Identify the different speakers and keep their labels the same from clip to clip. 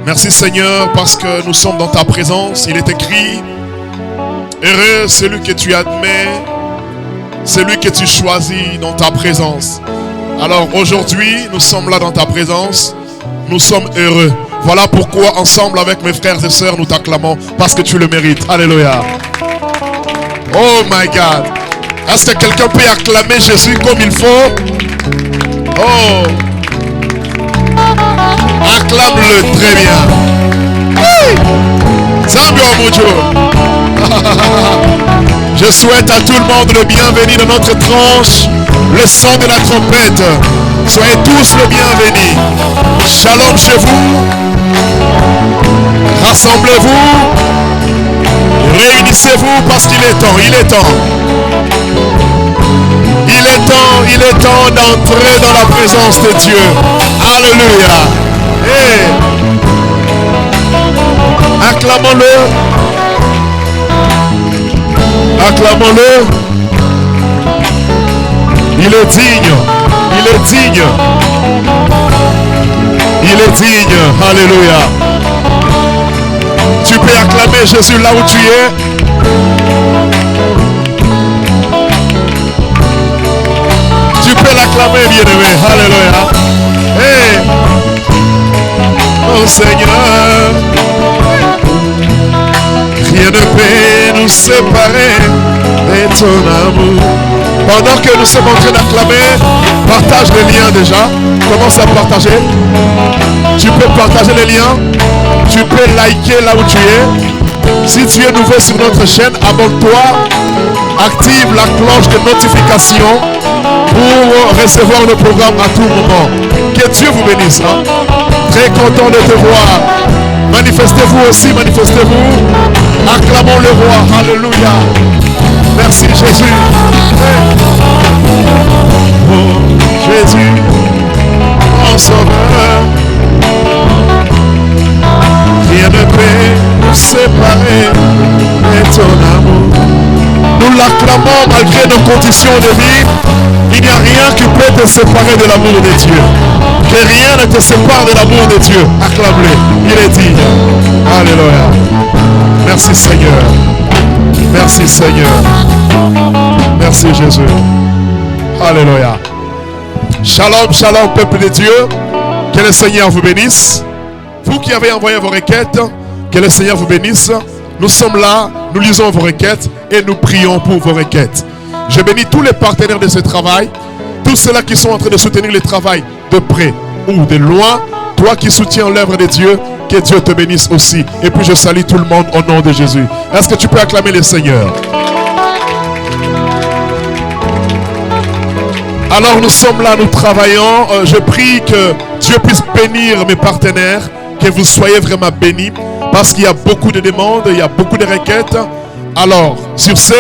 Speaker 1: Merci Seigneur parce que nous sommes dans ta présence. Il est écrit, heureux celui que tu admets, celui que tu choisis dans ta présence. Alors aujourd'hui, nous sommes là dans ta présence. Nous sommes heureux. Voilà pourquoi ensemble avec mes frères et sœurs, nous t'acclamons parce que tu le mérites. Alléluia. Oh my God. Est-ce que quelqu'un peut acclamer Jésus comme il faut? Oh. Acclame-le très bien. Je souhaite à tout le monde le bienvenu dans notre tranche, le son de la trompette. Soyez tous le bienvenu. Shalom chez vous. Rassemblez-vous. Réunissez-vous parce qu'il est temps. Il est temps. Il est temps d'entrer dans la présence de Dieu. Alléluia. Hey. Acclamons-le. Acclamons-le. Il est digne. Il est digne. Il est digne. Alléluia. Tu peux acclamer Jésus là où tu es. Tu peux l'acclamer, bien-aimé. Alléluia. Hey. Oh Seigneur, rien ne peut nous séparer de ton amour. Pendant que nous sommes en train d'acclamer, partage les liens déjà. Commence à partager. Tu peux partager les liens. Tu peux liker là où tu es. Si tu es nouveau sur notre chaîne, abonne-toi. Active la cloche de notification pour recevoir le programme à tout moment. Que Dieu vous bénisse. Hein? Très content de te voir. Manifestez-vous aussi, manifestez-vous. Acclamons le roi. Alléluia. Merci Jésus. Oh Jésus, mon sauveur. Rien ne peut nous séparer de ton amour. Nous l'acclamons malgré nos conditions de vie. Il n'y a rien qui peut te séparer de l'amour de Dieu. Que rien ne te sépare de l'amour de Dieu. Acclame-le. Il est digne. Alléluia. Merci Seigneur. Merci Seigneur. Merci Jésus. Alléluia. Shalom, shalom, peuple de Dieu. Que le Seigneur vous bénisse. Vous qui avez envoyé vos requêtes, que le Seigneur vous bénisse. Nous sommes là, nous lisons vos requêtes et nous prions pour vos requêtes. Je bénis tous les partenaires de ce travail, tous ceux-là qui sont en train de soutenir le travail de près ou de loin. Toi qui soutiens l'œuvre de Dieu, que Dieu te bénisse aussi. Et puis je salue tout le monde au nom de Jésus. Est-ce que tu peux acclamer le Seigneur? Alors nous sommes là, nous travaillons. Je prie que Dieu puisse bénir mes partenaires, que vous soyez vraiment bénis. Parce qu'il y a beaucoup de demandes, il y a beaucoup de requêtes. Alors, sur ce,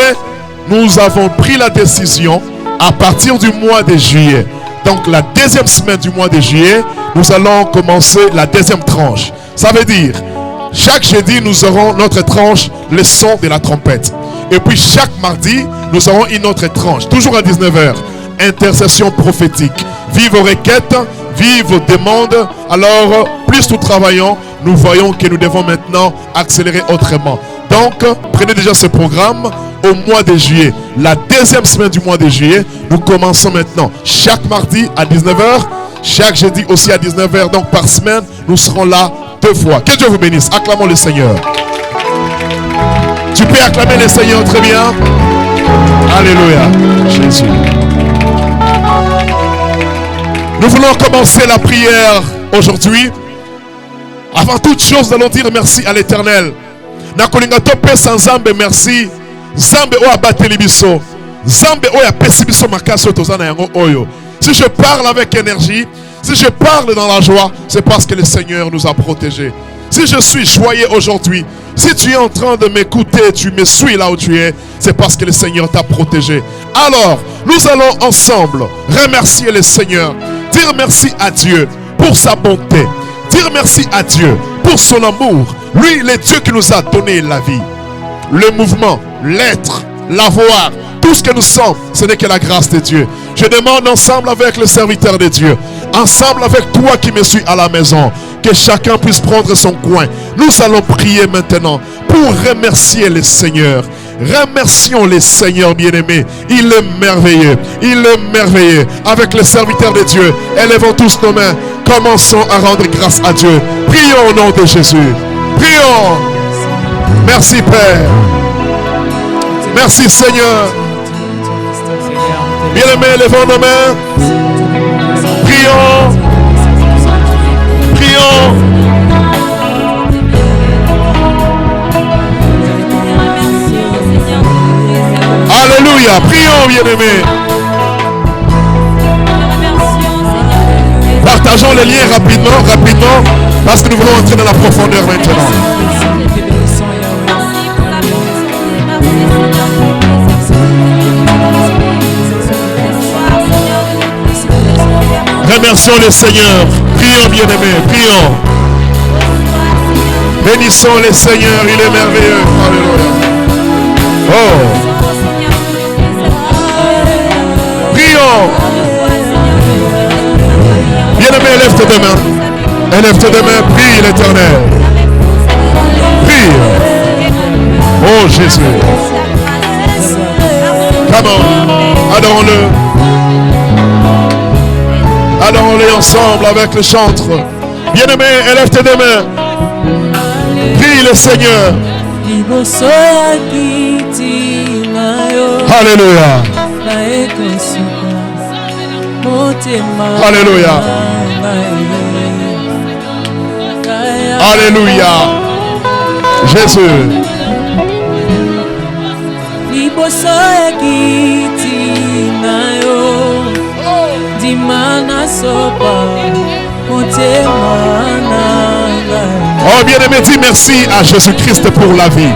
Speaker 1: nous avons pris la décision à partir du mois de juillet. Donc, la deuxième semaine du mois de juillet, nous allons commencer la deuxième tranche. Ça veut dire, chaque jeudi, nous aurons notre tranche, le son de la trompette. Et puis, chaque mardi, nous aurons une autre tranche, toujours à 19h. Intercession prophétique. Vive vos requêtes, vive vos demandes. Alors, plus nous travaillons, nous voyons que nous devons maintenant accélérer autrement. Donc, prenez déjà ce programme au mois de juillet. La deuxième semaine du mois de juillet, nous commençons maintenant. Chaque mardi à 19h, chaque jeudi aussi à 19h. Donc, par semaine, nous serons là 2 fois. Que Dieu vous bénisse. Acclamons le Seigneur. Tu peux acclamer le Seigneur très bien. Alléluia. Jésus. Nous voulons commencer la prière aujourd'hui. Avant toute chose, nous allons dire merci à l'Éternel. Nakolinga tope sans Zambe merci. Zambe o abateli biso. Zambe o apesi biso makaso tozana yango oyo. Si je parle avec énergie, si je parle dans la joie, c'est parce que le Seigneur nous a protégés. Si je suis joyeux aujourd'hui, si tu es en train de m'écouter, tu me suis là où tu es, c'est parce que le Seigneur t'a protégé. Alors, nous allons ensemble remercier le Seigneur. Dire merci à Dieu pour sa bonté. Dire merci à Dieu pour son amour. Lui, le Dieu qui nous a donné la vie. Le mouvement, l'être, l'avoir, tout ce que nous sommes, ce n'est que la grâce de Dieu. Je demande ensemble avec le serviteur de Dieu, ensemble avec toi qui me suis à la maison, que chacun puisse prendre son coin. Nous allons prier maintenant pour remercier le Seigneur. Remercions les Seigneurs bien-aimés. Il est merveilleux. Il est merveilleux. Avec les serviteurs de Dieu, élevons tous nos mains. Commençons à rendre grâce à Dieu. Prions au nom de Jésus. Prions. Merci Père. Merci Seigneur. Bien-aimés, élevons nos mains. Prions. Prions. Alléluia. Prions, bien-aimés. Partageons les liens rapidement, parce que nous voulons entrer dans la profondeur maintenant. Remercions le Seigneur. Prions, bien-aimés. Prions. Bénissons le Seigneur. Il est merveilleux. Alléluia. Oh. Prions. Bien-aimé, élève tes deux mains. Élève tes deux mains. Prie l'Éternel. Prie. Oh Jésus. Come on. Adorons-le. Adorons-le ensemble avec le chantre. Bien-aimé, élève tes deux mains. Prie le Seigneur. Alléluia. Alléluia. Alléluia. Jésus. Oh bien-aimé, dis merci à Jésus-Christ pour la vie,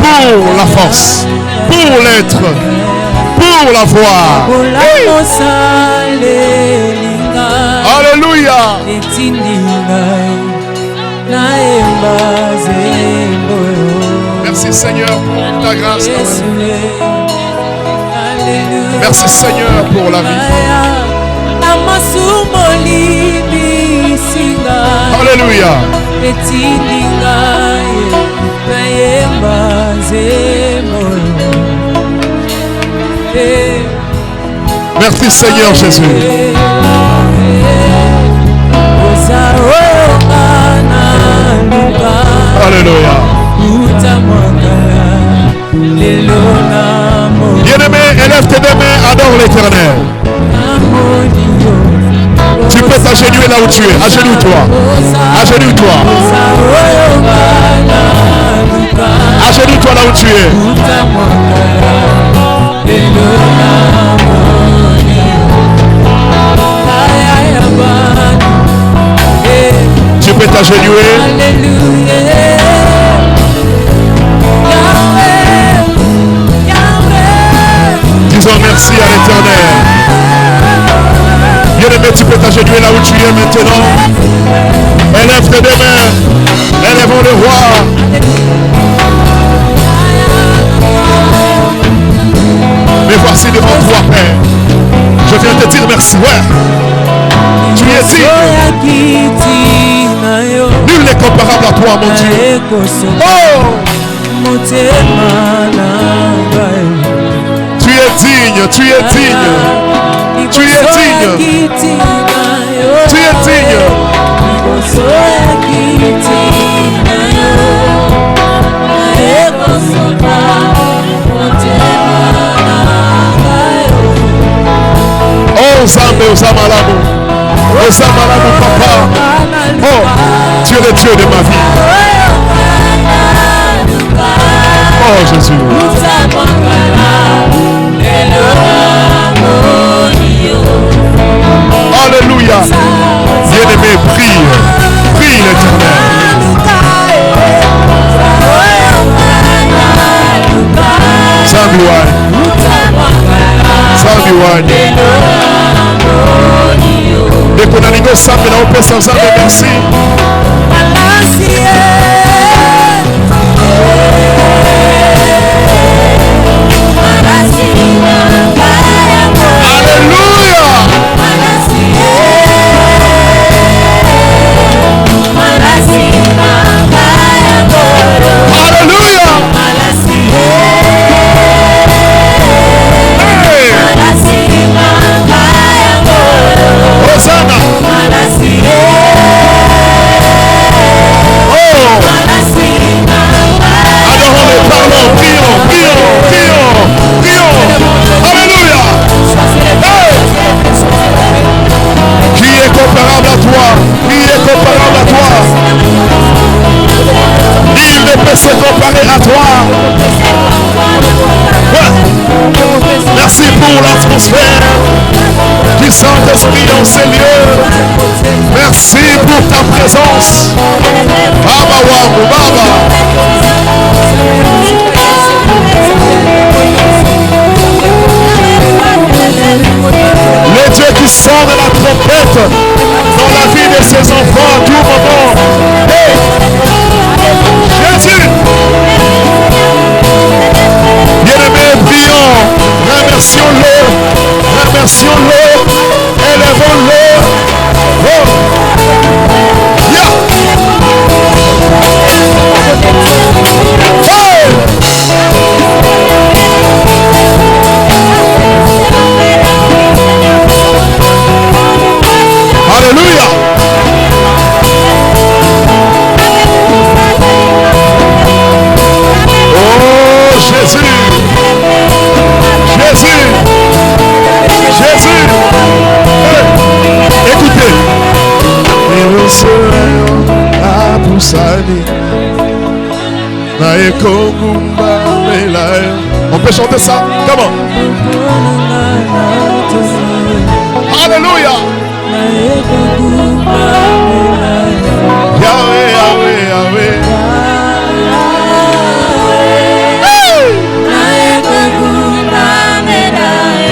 Speaker 1: pour la force, pour l'être, pour la voix. Alléluia. Merci Seigneur pour ta grâce. Merci Seigneur pour la vie. Alléluia. Merci Seigneur Jésus. Alléluia. Bien-aimé, élève tes deux mains, adore l'Éternel. Tu peux t'agenouiller là où tu es. Agenouille-toi. Agenouille-toi. Agenouille-toi là où tu es. Tu peux t'agenouiller. Disons merci à l'Éternel. Bien-aimé, tu peux t'agenouiller là où tu es maintenant. Élève tes deux mains. Élèvons le roi. Mais voici devant toi, Père. Je viens te dire merci. Ouais. Tu es digne. Nul n'est comparable à toi, mon Dieu. Oh! Tu es digne, tu es digne. Tu es digne. Tu es digne. Oh, Zambé, Ozamalamu. Ozamalamu, papa. Oh, tu es le Dieu de ma vie. Oh, Jésus. Alléluia. Bien-aimé, prie. Prie l'Éternel. Zambiwani. Zambiwani. Et qu'on a l'ego sambe na ope sans zambe merci. Alléluia. pour l'atmosphère du Saint-Esprit dans ces lieux. Merci pour ta présence. Baba Wamu Baba. Le Dieu qui sonne la trompette dans la vie de ses enfants à tout moment. Hey! Jésus! Bien-aimé, prions, remercions-le, remercions-le, élevons-le. Oh! Yeah! Hey! Alléluia! Oh Jésus! Jésus! Jésus! Hey! Écoutez! On peut chanter ça? Comment? Alléluia! Yahweh, Yahweh, Yahweh.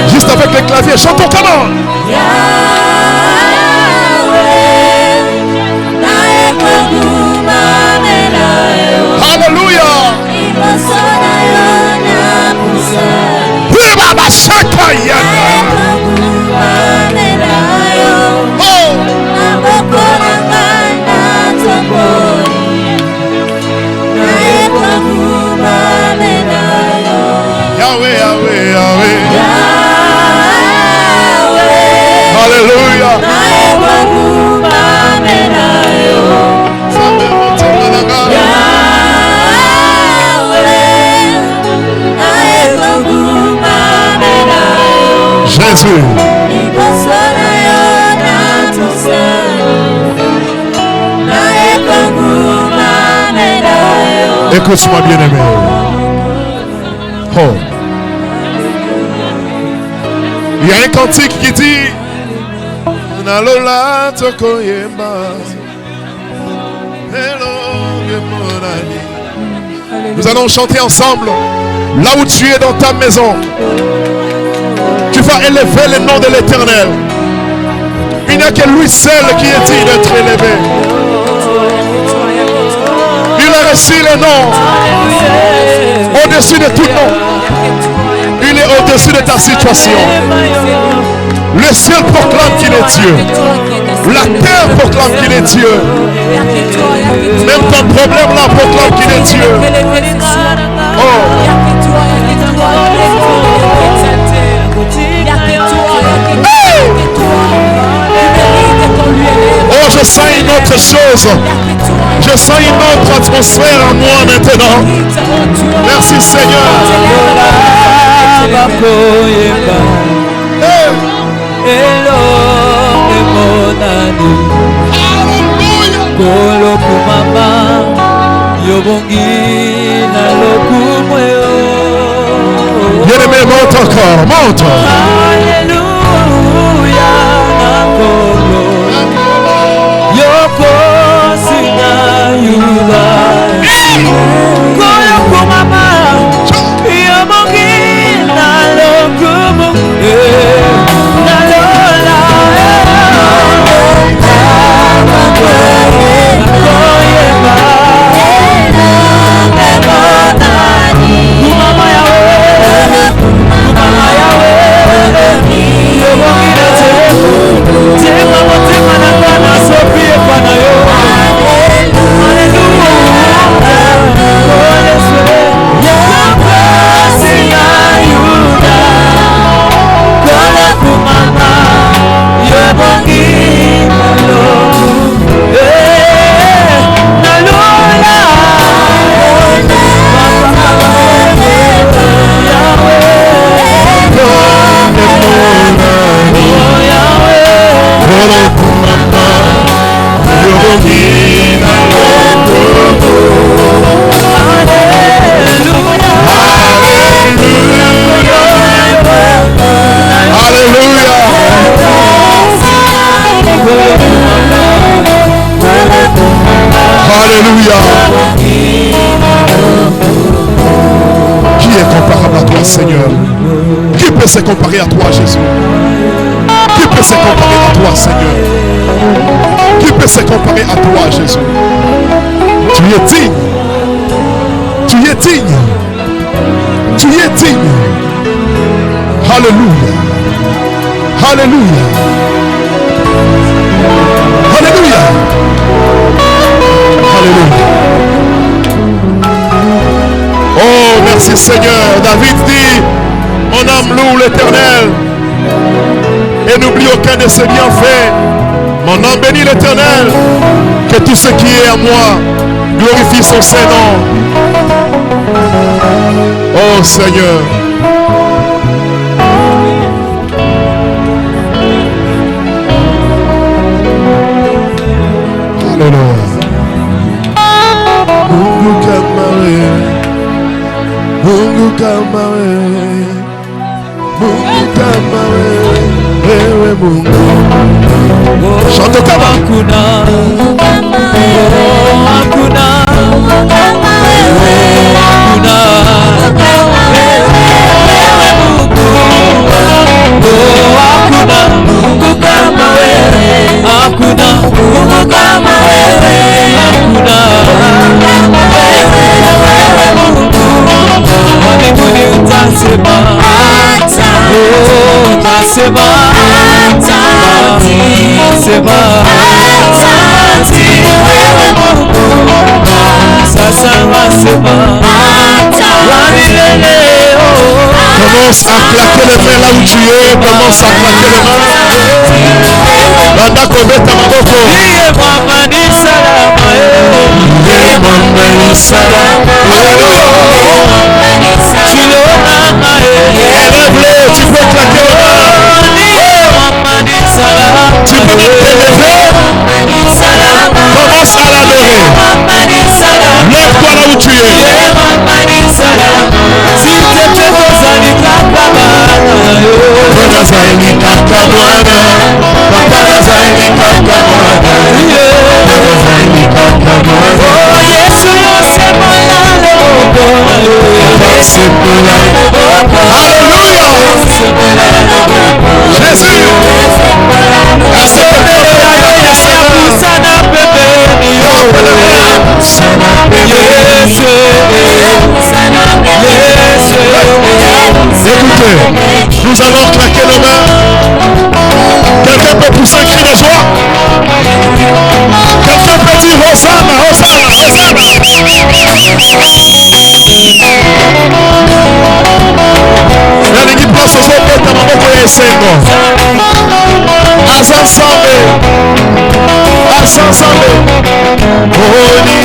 Speaker 1: Juste avec les claviers, chantons comment? Alléluia. Yahweh, Yahweh, Yahweh. Alléluia. Jésus. Écoute-moi, bien-aimé. Oh. Il y a un cantique qui dit Nalola tokoyemba. Nous allons chanter ensemble. Là où tu es dans ta maison, tu vas élever le nom de l'Éternel. Il n'y a que lui seul qui est digne d'être élevé. Il a reçu le nom au-dessus de tout nom. Il est au-dessus de ta situation. Le ciel proclame qu'il est Dieu. La terre proclame qu'il est Dieu. Même ton problème là proclame qu'il est Dieu. Oh. Oh, je sens une autre chose. Je sens une autre atmosphère en moi maintenant. Merci Seigneur. Bien-aimé, monte encore, monte. Alléluia. Qui est comparable à toi, Seigneur? Qui peut se comparer à toi, Jésus? Qui peut se comparer à toi, Seigneur? Qui peut se comparer à toi, Jésus? Tu es digne. Tu es digne. Tu es digne. Alléluia. Alléluia. Alléluia. Alléluia. Oh, merci Seigneur. David dit, mon âme loue l'Éternel et n'oublie aucun de ses bienfaits. Mon âme bénit l'Éternel. Que tout ce qui est à moi glorifie son Saint-Nom. Oh Seigneur. Alléluia. Mungu kama wewe, Mungu kama wewe, Mungu kama wewe, wewe Mungu. Chante kama
Speaker 2: hakuna, hakuna, hakuna, Mungu kama wewe, hakuna, Mungu kama wewe, hakuna, mbinguni utasema, utasema, sema, sasa wasema,
Speaker 1: commence à claquer les mains là où tu es. Commence à claquer les mains. Banda kobeta maboko. Élève-les, tu peux claquer les mains. Tu peux t'élever. Commence à l'adorer. Lève-toi là où tu es. Alléluia. Jésus. Écoutez, nous allons claquer nos mains. Quelqu'un peut pousser un cri de joie. Quelqu'un peut dire Hosanna, Hosanna, Hosanna. Nalingi place aux autres dans ma moko ya esengo. Asansambe. Asansambe. Oni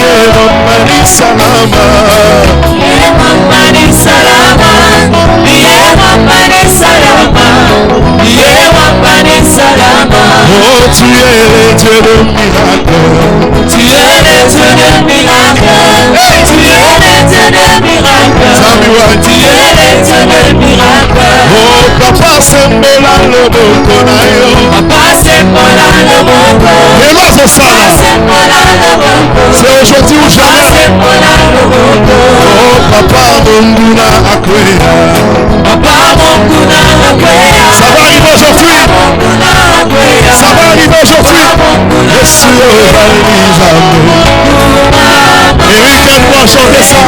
Speaker 1: Mani salama. Mani salama. Mani salama. Mani salama. Oh, tu es le Dieu de miracle. Tu es le Dieu de miracle. Tu es le Dieu de miracle. Tu es le Dieu de miracle. Oh, papa sembola le boko na yo. Papa sembola le boko. Et l'oiseau ça. C'est aujourd'hui ou jamais. Oh, papa monguna akwea. Papa monguna akwea. Ça va arriver aujourd'hui. Ça va arriver aujourd'hui. Je suis au Et oui, quelle-moi chanter ça.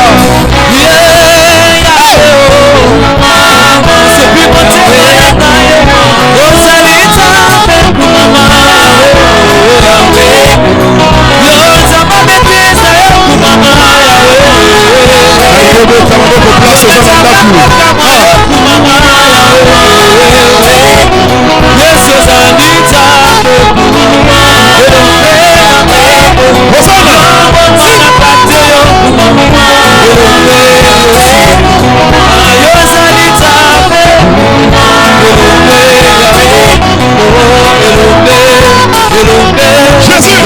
Speaker 1: Jésus.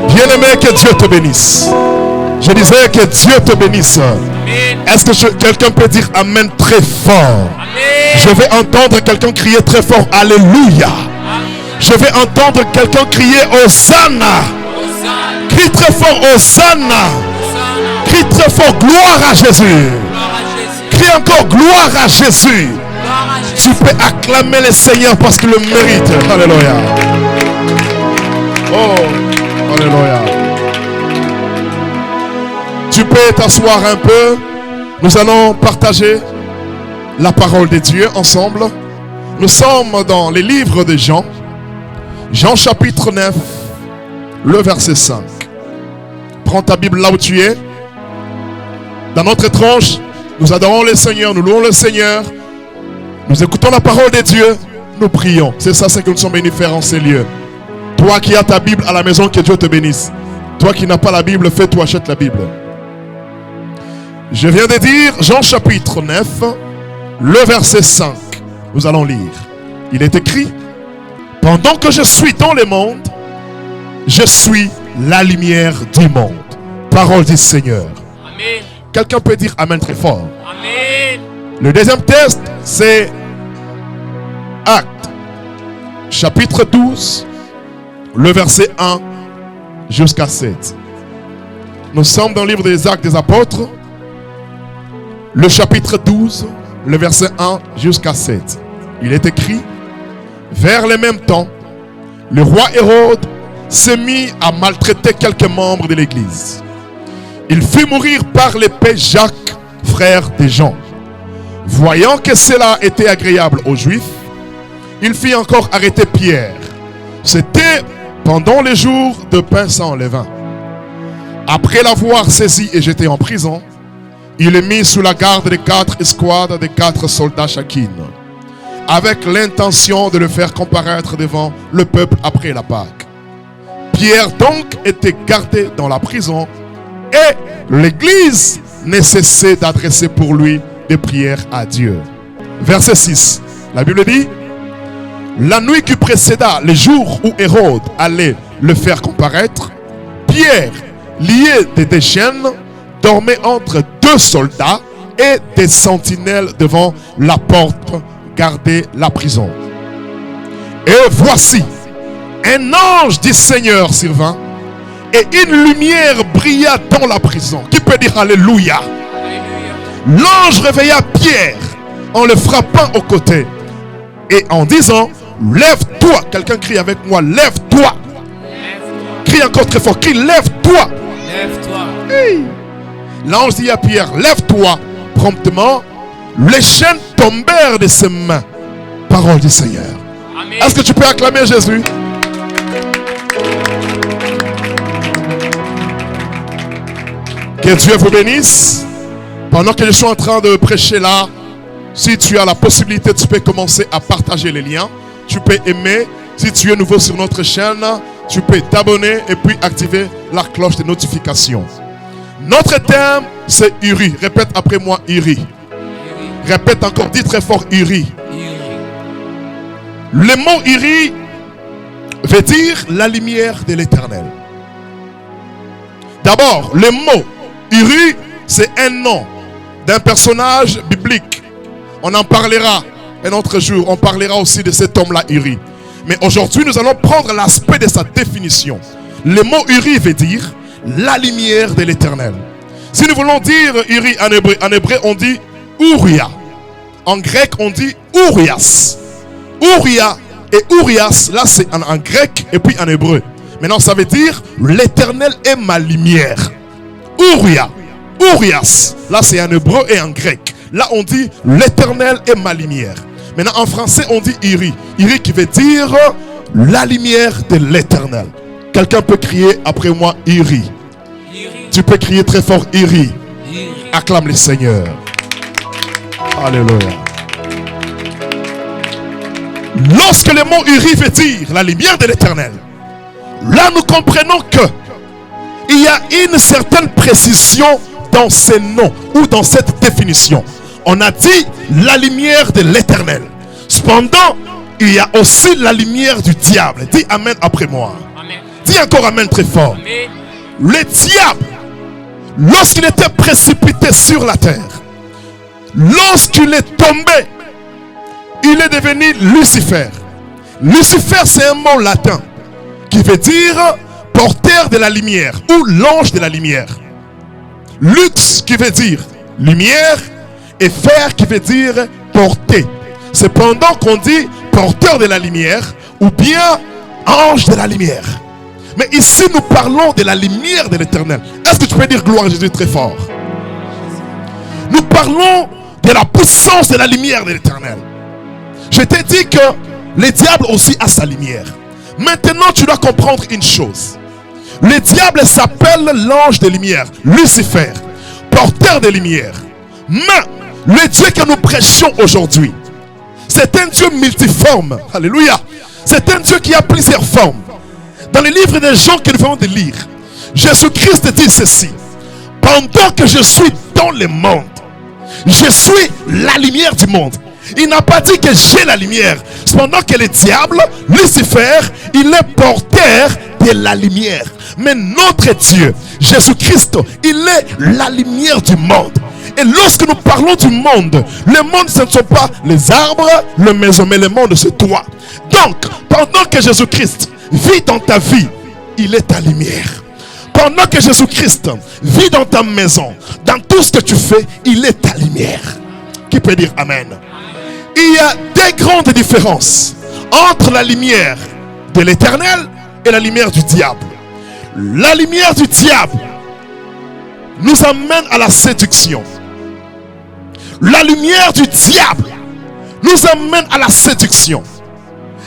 Speaker 1: Bien-aimé, que Dieu te bénisse. Je disais que Dieu te bénisse. Est-ce que quelqu'un peut dire Amen très fort? Je vais entendre quelqu'un crier très fort Alléluia. Je vais entendre quelqu'un crier Hosanna. Crie très fort Hosanna. Crie très fort gloire à Jésus. Crie encore gloire à Jésus. Tu peux acclamer le Seigneur parce qu'il le mérite. Alléluia. Oh, alléluia. Tu peux t'asseoir un peu. Nous allons partager la parole de Dieu ensemble. Nous sommes dans les livres de Jean. Jean chapitre 9, le verset 5. Prends ta Bible là où tu es. Dans notre tranche, nous adorons le Seigneur, nous louons le Seigneur. Nous écoutons la parole de Dieu, nous prions. C'est ça, c'est que nous sommes venus faire en ces lieux. Toi qui as ta Bible à la maison, que Dieu te bénisse. Toi qui n'as pas la Bible, fais-toi, achète la Bible. Je viens de dire Jean chapitre 9, le verset 5. Nous allons lire. Il est écrit: pendant que je suis dans le monde, je suis la lumière du monde. Parole du Seigneur.
Speaker 2: Amen.
Speaker 1: Quelqu'un peut dire Amen très fort.
Speaker 2: Amen.
Speaker 1: Le deuxième texte, c'est Actes, chapitre 12, le verset 1 jusqu'à 7. Nous sommes dans le livre des Actes des Apôtres, le chapitre 12, le verset 1 jusqu'à 7. Il est écrit: vers le même temps, le roi Hérode s'est mis à maltraiter quelques membres de l'église. Il fit mourir par l'épée Jacques, frère de Jean. Voyant que cela était agréable aux Juifs, il fit encore arrêter Pierre. C'était pendant les jours de pain sans levain. Après l'avoir saisi et jeté en prison, il est mis sous la garde de 4 escouades de 4 soldats chacune, avec l'intention de le faire comparaître devant le peuple après la Pâque. Pierre donc était gardé dans la prison et l'église ne cessait d'adresser pour lui des prières à Dieu. Verset 6, la Bible dit: la nuit qui précéda le jour où Hérode allait le faire comparaître, Pierre, lié de des chaînes, dormait entre 2 soldats et des sentinelles devant la porte garder la prison. Et voici, un ange du Seigneur survint et une lumière brilla dans la prison. Qui peut dire Alléluia? L'ange réveilla Pierre en le frappant au côté et en disant: lève-toi. Quelqu'un crie avec moi: lève-toi. Crie encore très fort, crie: lève-toi.
Speaker 2: Lève-toi.
Speaker 1: Hey. L'ange dit à Pierre: lève-toi. Promptement, les chaînes tombèrent de ses mains. Parole du Seigneur.
Speaker 2: Amen.
Speaker 1: Est-ce que tu peux acclamer Jésus? Que Dieu vous bénisse. Pendant que je suis en train de prêcher là, si tu as la possibilité, tu peux commencer à partager les liens. Tu peux aimer. Si tu es nouveau sur notre chaîne, tu peux t'abonner et puis activer la cloche de notification. Notre thème, c'est Uri. Répète après moi: Uri. Répète encore, dis très fort: Uri. Le mot Uri veut dire la lumière de l'Éternel. D'abord, le mot Uri, c'est un nom d'un personnage biblique. On en parlera un autre jour. On parlera aussi de cet homme-là, Uri. Mais aujourd'hui, nous allons prendre l'aspect de sa définition. Le mot Uri veut dire la lumière de l'Éternel. Si nous voulons dire Uri en hébreu, on dit Uria. En grec, on dit Urias. Uria et Urias, là c'est en grec et puis en hébreu. Maintenant, ça veut dire l'Éternel est ma lumière. Uria, Urias, là c'est en hébreu et en grec. Là on dit l'Éternel est ma lumière. Maintenant en français on dit Uri. Uri qui veut dire la lumière de l'Éternel. Quelqu'un peut crier après moi: Uri. Tu peux crier très fort: Uri. Acclame le Seigneur. Alléluia. Lorsque le mot Uri veut dire la lumière de l'Éternel, là nous comprenons que il y a une certaine précision dans ces noms ou dans cette définition. On a dit la lumière de l'Éternel. Cependant, il y a aussi la lumière du diable. Dis Amen après moi.
Speaker 2: Amen.
Speaker 1: Dis encore amen très fort.
Speaker 2: Amen.
Speaker 1: Le diable, lorsqu'il était précipité sur la terre, lorsqu'il est tombé, il est devenu Lucifer. Lucifer, c'est un mot latin qui veut dire porteur de la lumière ou l'ange de la lumière. Lux qui veut dire lumière et fer qui veut dire porter. Cependant qu'on dit porteur de la lumière ou bien ange de la lumière. Mais ici nous parlons de la lumière de l'Éternel. Est-ce que tu peux dire gloire à Jésus très fort? Nous parlons de la puissance de la lumière de l'Éternel. Je t'ai dit que le diable aussi a sa lumière. Maintenant tu dois comprendre une chose. Le diable s'appelle l'ange de lumière, Lucifer, porteur de lumière. Mais le Dieu que nous prêchons aujourd'hui, c'est un Dieu multiforme. Alléluia. C'est un Dieu qui a plusieurs formes. Dans les livres des gens que nous venons de lire, Jésus-Christ dit ceci: pendant que je suis dans le monde, je suis la lumière du monde. Il n'a pas dit que j'ai la lumière. Cependant que le diable, Lucifer, il est porteur de la lumière. Mais notre Dieu, Jésus-Christ, il est la lumière du monde. Et lorsque nous parlons du monde, le monde, ce ne sont pas les arbres, les maisons, mais le monde, c'est toi. Donc, pendant que Jésus-Christ vit dans ta vie, il est ta lumière. Pendant que Jésus-Christ vit dans ta maison, dans tout ce que tu fais, il est ta lumière. Qui peut dire amen? Il y a deux grandes différences entre la lumière de l'Éternel et la lumière du diable. La lumière du diable nous amène à la séduction. La lumière du diable nous amène à la séduction.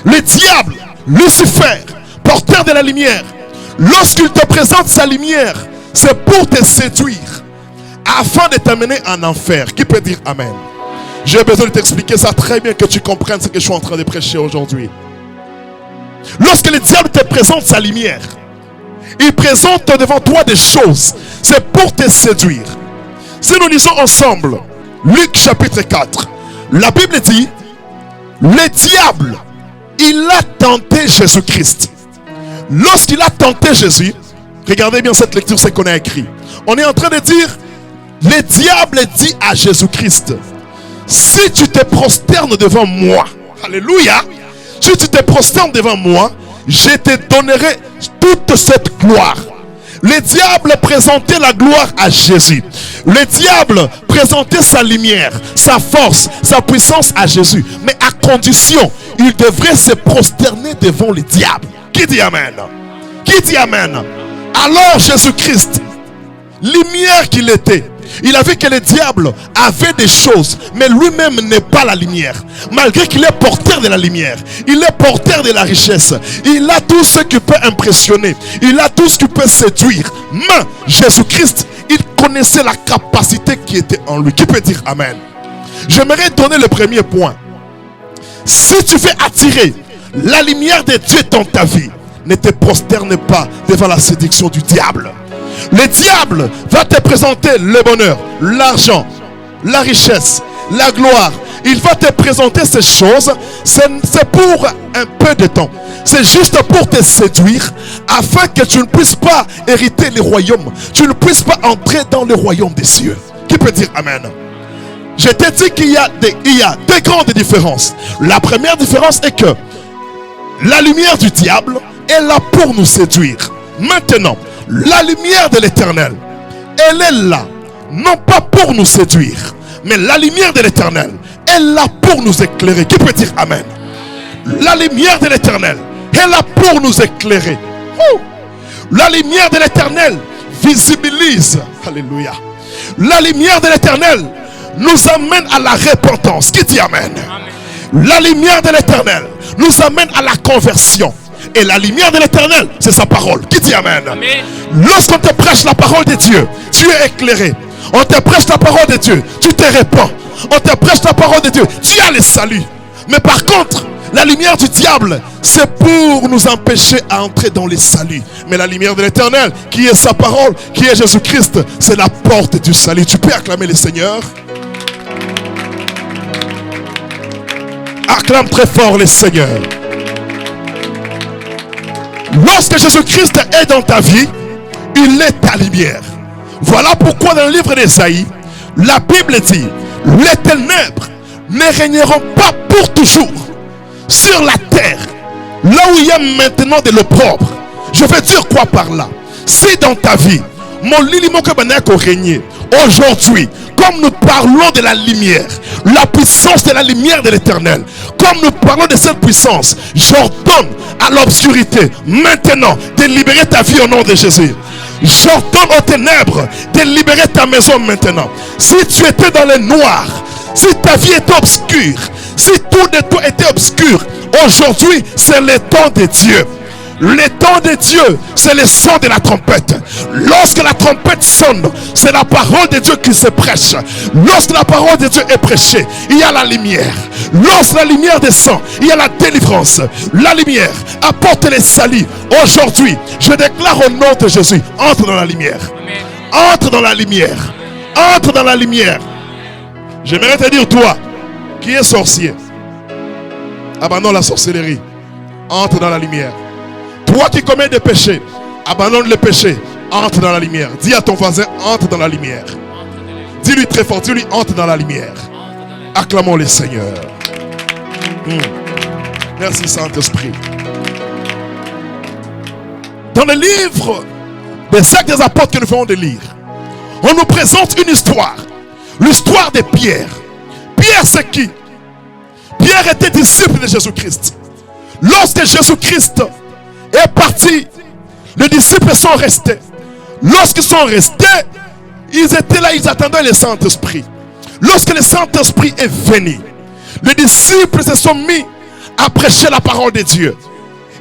Speaker 1: Le diable, Lucifer, porteur de la lumière, lorsqu'il te présente sa lumière, c'est pour te séduire afin de t'amener en enfer. Qui peut dire amen? J'ai besoin de t'expliquer ça très bien, que tu comprennes ce que je suis en train de prêcher aujourd'hui. Lorsque le diable te présente sa lumière, il présente devant toi des choses, c'est pour te séduire. Si nous lisons ensemble Luc chapitre 4, la Bible dit: le diable, il a tenté Jésus-Christ. Lorsqu'il a tenté Jésus, regardez bien cette lecture, c'est qu'on a écrit. On est en train de dire, le diable dit à Jésus-Christ: si tu te prosternes devant moi, alléluia, si tu te prosternes devant moi, je te donnerai toute cette gloire. Le diable présentait la gloire à Jésus. Le diable présentait sa lumière, sa force, sa puissance à Jésus. Mais à condition, il devrait se prosterner devant le diable. Qui dit amen? Qui dit amen? Alors Jésus-Christ, lumière qu'il était, il a vu que le diable avait des choses, mais lui-même n'est pas la lumière. Malgré qu'il est porteur de la lumière, il est porteur de la richesse, il a tout ce qui peut impressionner, il a tout ce qui peut séduire. Mais Jésus-Christ, il connaissait la capacité qui était en lui. Qui peut dire amen? J'aimerais donner le premier point. Si tu veux attirer la lumière de Dieu dans ta vie, ne te prosterne pas devant la séduction du diable. Le diable va te présenter le bonheur, l'argent, la richesse, la gloire. Il va te présenter ces choses. C'est pour un peu de temps. C'est juste pour te séduire afin que tu ne puisses pas hériter le royaume. Tu ne puisses pas entrer dans le royaume des cieux. Qui peut dire amen? Je t'ai dit qu'il y a deux grandes différences. La première différence est que la lumière du diable est là pour nous séduire. Maintenant, la lumière de l'Éternel, elle est là, non pas pour nous séduire, mais la lumière de l'Éternel est là pour nous éclairer. Qui peut dire amen? La lumière de l'Éternel est là pour nous éclairer. La lumière de l'Éternel visibilise. Alléluia. La lumière de l'Éternel nous amène à la repentance. Qui dit amen? La lumière de l'Éternel nous amène à la conversion. Et la lumière de l'Éternel, c'est sa parole. Qui dit amen? Amen. Lorsqu'on te prêche la parole de Dieu, tu es éclairé. On te prêche la parole de Dieu, tu te répands. On te prêche la parole de Dieu, tu as le salut. Mais par contre, la lumière du diable, c'est pour nous empêcher à entrer dans le salut. Mais la lumière de l'Éternel, qui est sa parole, qui est Jésus-Christ, c'est la porte du salut. Tu peux acclamer le Seigneur. Acclame très fort le Seigneur. Lorsque Jésus-Christ est dans ta vie, il est ta lumière. Voilà pourquoi dans le livre d'Ésaïe, la Bible dit, les ténèbres ne régneront pas pour toujours sur la terre, là où il y a maintenant de l'opprobre. Je veux dire quoi par là? Si dans ta vie, mon lilimoke banako régner, aujourd'hui, comme nous parlons de la lumière, la puissance de la lumière de l'Éternel, comme nous parlons de cette puissance, j'ordonne à l'obscurité maintenant de libérer ta vie au nom de Jésus. J'ordonne aux ténèbres de libérer ta maison maintenant. Si tu étais dans le noir, si ta vie était obscure, si tout de toi était obscur, aujourd'hui c'est le temps de Dieu. Le temps de Dieu, c'est le son de la trompette. Lorsque la trompette sonne, c'est la parole de Dieu qui se prêche. Lorsque la parole de Dieu est prêchée, il y a la lumière. Lorsque la lumière descend, il y a la délivrance. La lumière apporte les salut. Aujourd'hui, je déclare au nom de Jésus, entre dans la lumière. Entre dans la lumière. Entre dans la lumière. J'aimerais te dire, toi, qui es sorcier, abandonne la sorcellerie. Entre dans la lumière. Toi qui commets des péchés, abandonne le péché, entre dans la lumière. Dis à ton voisin, entre dans la lumière. Dis-lui très fort, dis-lui, entre dans la lumière. Acclamons le Seigneur. Merci Saint-Esprit. Dans le livre des Actes des Apôtres que nous venons de lire, on nous présente une histoire. L'histoire de Pierre. Pierre, c'est qui? Pierre était disciple de Jésus-Christ. Lorsque Jésus-Christ est parti, les disciples sont restés. Lorsqu'ils sont restés, ils étaient là, ils attendaient le Saint-Esprit. Lorsque le Saint-Esprit est venu, les disciples se sont mis à prêcher la parole de Dieu.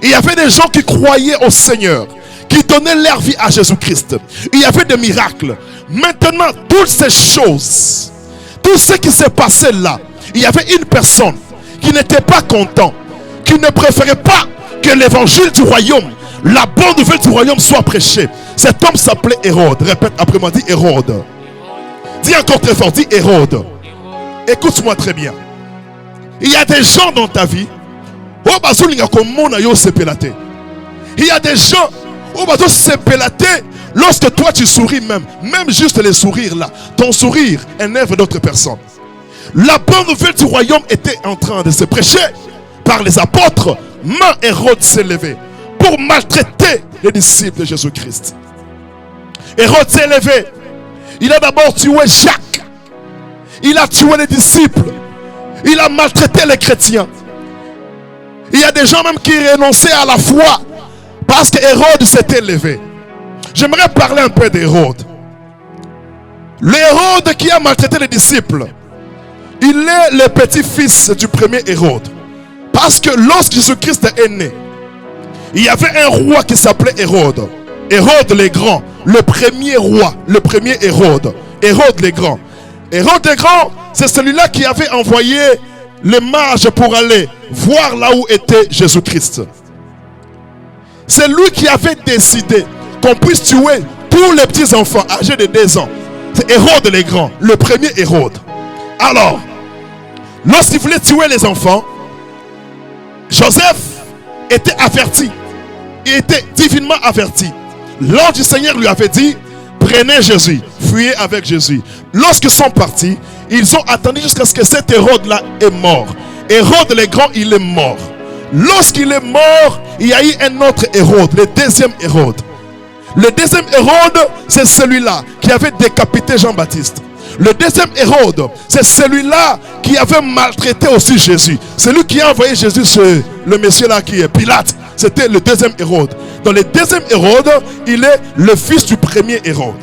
Speaker 1: Il y avait des gens qui croyaient au Seigneur, qui donnaient leur vie à Jésus-Christ. Il y avait des miracles. Maintenant, toutes ces choses, tout ce qui s'est passé là, il y avait une personne qui n'était pas content, qui ne préférait pas que l'évangile du royaume, la bonne nouvelle du royaume soit prêchée. Cet homme s'appelait Hérode. Répète après moi, dis Hérode. Dis encore très fort, dis Hérode. Écoute-moi très bien. Il y a des gens dans ta vie, il y a des gens lorsque toi tu souris même juste le sourire là, ton sourire énerve d'autres personnes. La bonne nouvelle du royaume était en train de se prêcher par les apôtres. Mais Hérode s'est levé pour maltraiter les disciples de Jésus-Christ. Hérode s'est levé. Il a d'abord tué Jacques. Il a tué les disciples. Il a maltraité les chrétiens. Il y a des gens même qui renonçaient à la foi parce que Hérode s'était levé. J'aimerais parler un peu d'Hérode. L'Hérode qui a maltraité les disciples, il est le petit-fils du premier Hérode. Parce que lorsque Jésus-Christ est né, il y avait un roi qui s'appelait Hérode. Hérode le Grand, le premier roi, le premier Hérode. Hérode le Grand. Hérode le Grand, c'est celui-là qui avait envoyé les mages pour aller voir là où était Jésus-Christ. C'est lui qui avait décidé qu'on puisse tuer tous les petits enfants âgés de 2 ans. C'est Hérode le Grand, le premier Hérode. Alors, lorsqu'il voulait tuer les enfants, Joseph était averti. Il était divinement averti. L'ange du Seigneur lui avait dit, prenez Jésus, fuyez avec Jésus. Lorsqu'ils sont partis, ils ont attendu jusqu'à ce que cet Hérode-là est mort. Hérode le Grand, il est mort. Lorsqu'il est mort, il y a eu un autre Hérode, le deuxième Hérode. Le deuxième Hérode, c'est celui-là qui avait décapité Jean-Baptiste. Le deuxième Hérode, c'est celui-là qui avait maltraité aussi Jésus. C'est lui qui a envoyé Jésus chez le monsieur là qui est Pilate. C'était le deuxième Hérode. Dans le deuxième Hérode, il est le fils du premier Hérode.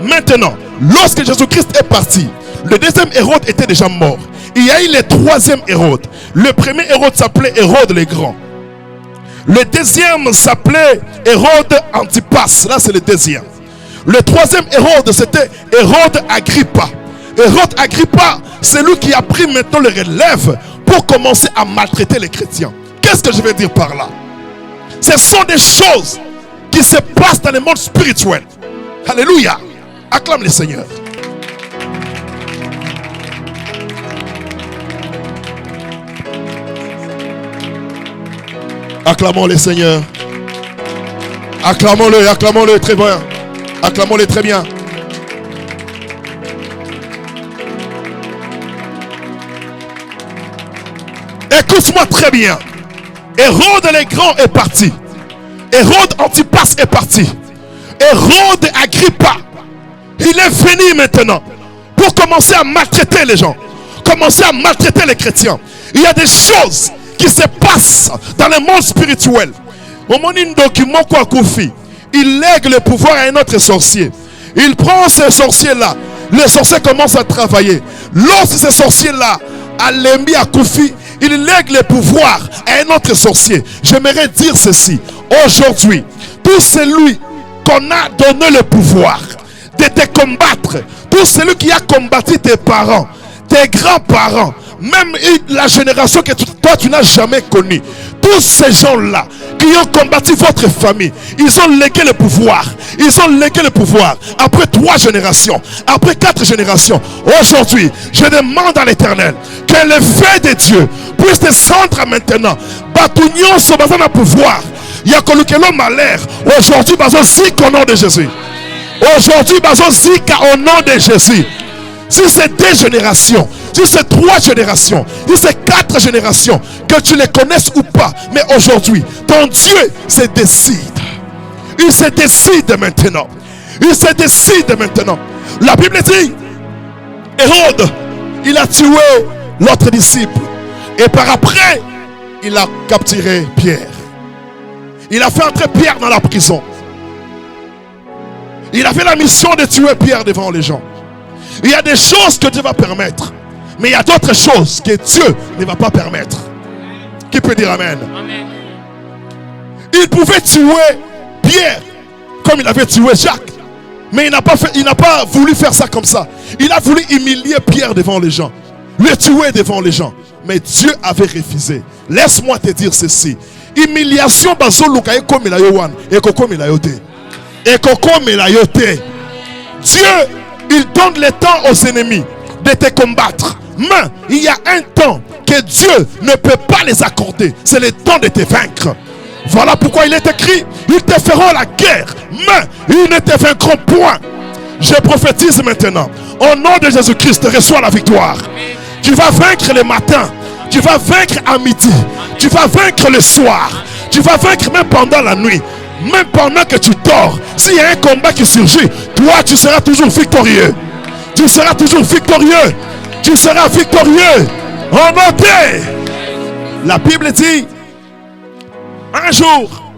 Speaker 1: Maintenant, lorsque Jésus-Christ est parti, le deuxième Hérode était déjà mort. Il y a eu le troisième Hérode. Le premier Hérode s'appelait Hérode le Grand. Le deuxième s'appelait Hérode Antipas. Là, c'est le deuxième. Le troisième Hérode, c'était Hérode Agrippa. Hérode Agrippa, c'est lui qui a pris maintenant le relève pour commencer à maltraiter les chrétiens. Qu'est-ce que je veux dire par là? Ce sont des choses qui se passent dans le monde spirituel. Alléluia. Acclame le Seigneur. Acclamons le Seigneur. Acclamons-le, acclamons-le très bien. Acclamons-le très bien. Écoute-moi très bien. Hérode le Grand est parti. Hérode Antipas est parti. Hérode Agrippa, il est venu maintenant pour commencer à maltraiter les gens, commencer à maltraiter les chrétiens. Il y a des choses qui se passent dans le monde spirituel. Au moment où document quoi Koufi, il lègue le pouvoir à un autre sorcier. Il prend ce sorcier-là. Le sorcier commence à travailler. Lorsque ce sorcier-là a l'ennemi à Koufi, il lègue le pouvoir à un autre sorcier. J'aimerais dire ceci. Aujourd'hui, tout celui qu'on a donné le pouvoir de te combattre, tout celui qui a combattu tes parents, tes grands-parents, même la génération que toi tu n'as jamais connue, tous ces gens-là qui ont combattu votre famille, ils ont légué le pouvoir. Ils ont légué le pouvoir après 3 générations, après 4 générations. Aujourd'hui, je demande à l'Éternel que le feu de Dieu puisse descendre maintenant. Batunion sur le pouvoir. Il y a que l'homme a l'air. Aujourd'hui, bazo zik au nom de Jésus. Aujourd'hui, bazo zik au nom de Jésus. Si c'est 2 générations, si c'est 3 générations, si c'est 4 générations, que tu les connaisses ou pas, mais aujourd'hui, ton Dieu se décide. Il se décide maintenant. Il se décide maintenant. La Bible dit, Hérode, il a tué l'autre disciple. Et par après, il a capturé Pierre. Il a fait entrer Pierre dans la prison. Il avait la mission de tuer Pierre devant les gens. Il y a des choses que Dieu va permettre. Mais il y a d'autres choses que Dieu ne va pas permettre. Qui peut dire Amen?
Speaker 2: Amen.
Speaker 1: Il pouvait tuer Pierre comme il avait tué Jacques. Mais il n'a pas voulu faire ça comme ça. Il a voulu humilier Pierre devant les gens. Le tuer devant les gens. Mais Dieu avait refusé. Laisse-moi te dire ceci. Humiliation bazoluka comme il a yowan et comme il a yoté. Et comme il a yoté. Dieu, il donne le temps aux ennemis de te combattre. Mais il y a un temps que Dieu ne peut pas les accorder. C'est le temps de te vaincre. Voilà pourquoi il est écrit, ils te feront la guerre, mais ils ne te vaincront point. Je prophétise maintenant, au nom de Jésus-Christ, reçois la victoire. Tu vas vaincre le matin, tu vas vaincre à midi, tu vas vaincre le soir, tu vas vaincre même pendant la nuit, même pendant que tu dors. S'il y a un combat qui surgit, toi tu seras toujours victorieux. Tu seras toujours victorieux. Tu seras victorieux. En entier. La Bible dit, un jour,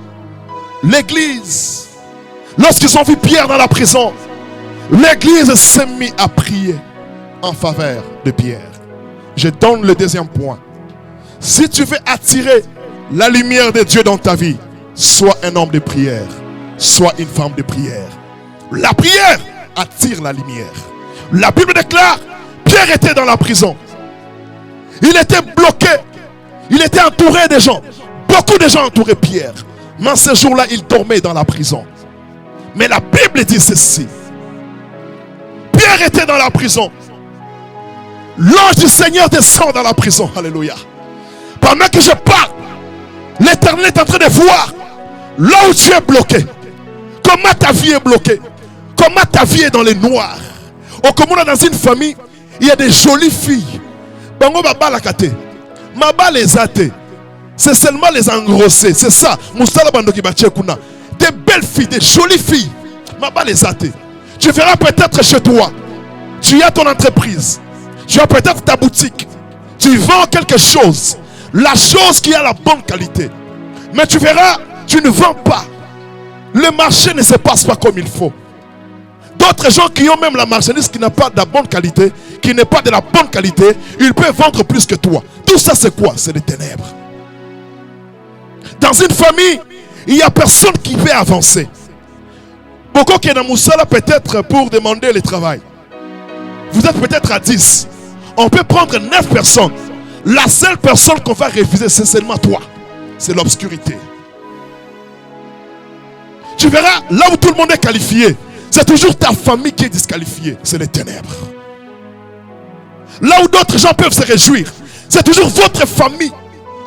Speaker 1: l'église, lorsqu'ils ont vu Pierre dans la prison, l'église s'est mise à prier en faveur de Pierre. Je donne le deuxième point. Si tu veux attirer la lumière de Dieu dans ta vie, sois un homme de prière, sois une femme de prière. La prière attire la lumière. La Bible déclare, Pierre était dans la prison. Il était bloqué. Il était entouré de gens. Beaucoup de gens entouraient Pierre. Mais ce jour-là, il dormait dans la prison. Mais la Bible dit ceci. Pierre était dans la prison. L'ange du Seigneur descend dans la prison. Alléluia. Pendant que je parle, l'Éternel est en train de voir là où tu es bloqué. Comment ta vie est bloquée. Comment ta vie est dans les noirs. Au commun, dans une famille, il y a des jolies filles. Bango baba la kate. Maba les athées. C'est seulement les engrossés. C'est ça. Des belles filles, des jolies filles. Maba les athées. Tu verras peut-être chez toi. Tu as ton entreprise. Tu as peut-être ta boutique. Tu vends quelque chose. La chose qui a la bonne qualité. Mais tu verras, tu ne vends pas. Le marché ne se passe pas comme il faut. D'autres gens qui ont même la marchandise qui n'a pas de la bonne qualité, qui n'est pas de la bonne qualité, ils peuvent vendre plus que toi. Tout ça c'est quoi? C'est les ténèbres. Dans une famille, il n'y a personne qui peut avancer. Beaucoup qui est dans Moussala peut-être pour demander le travail. Vous êtes peut-être à 10. On peut prendre 9 personnes. La seule personne qu'on va refuser, c'est seulement toi. C'est l'obscurité. Tu verras, là où tout le monde est qualifié, c'est toujours ta famille qui est disqualifiée. C'est les ténèbres. Là où d'autres gens peuvent se réjouir, c'est toujours votre famille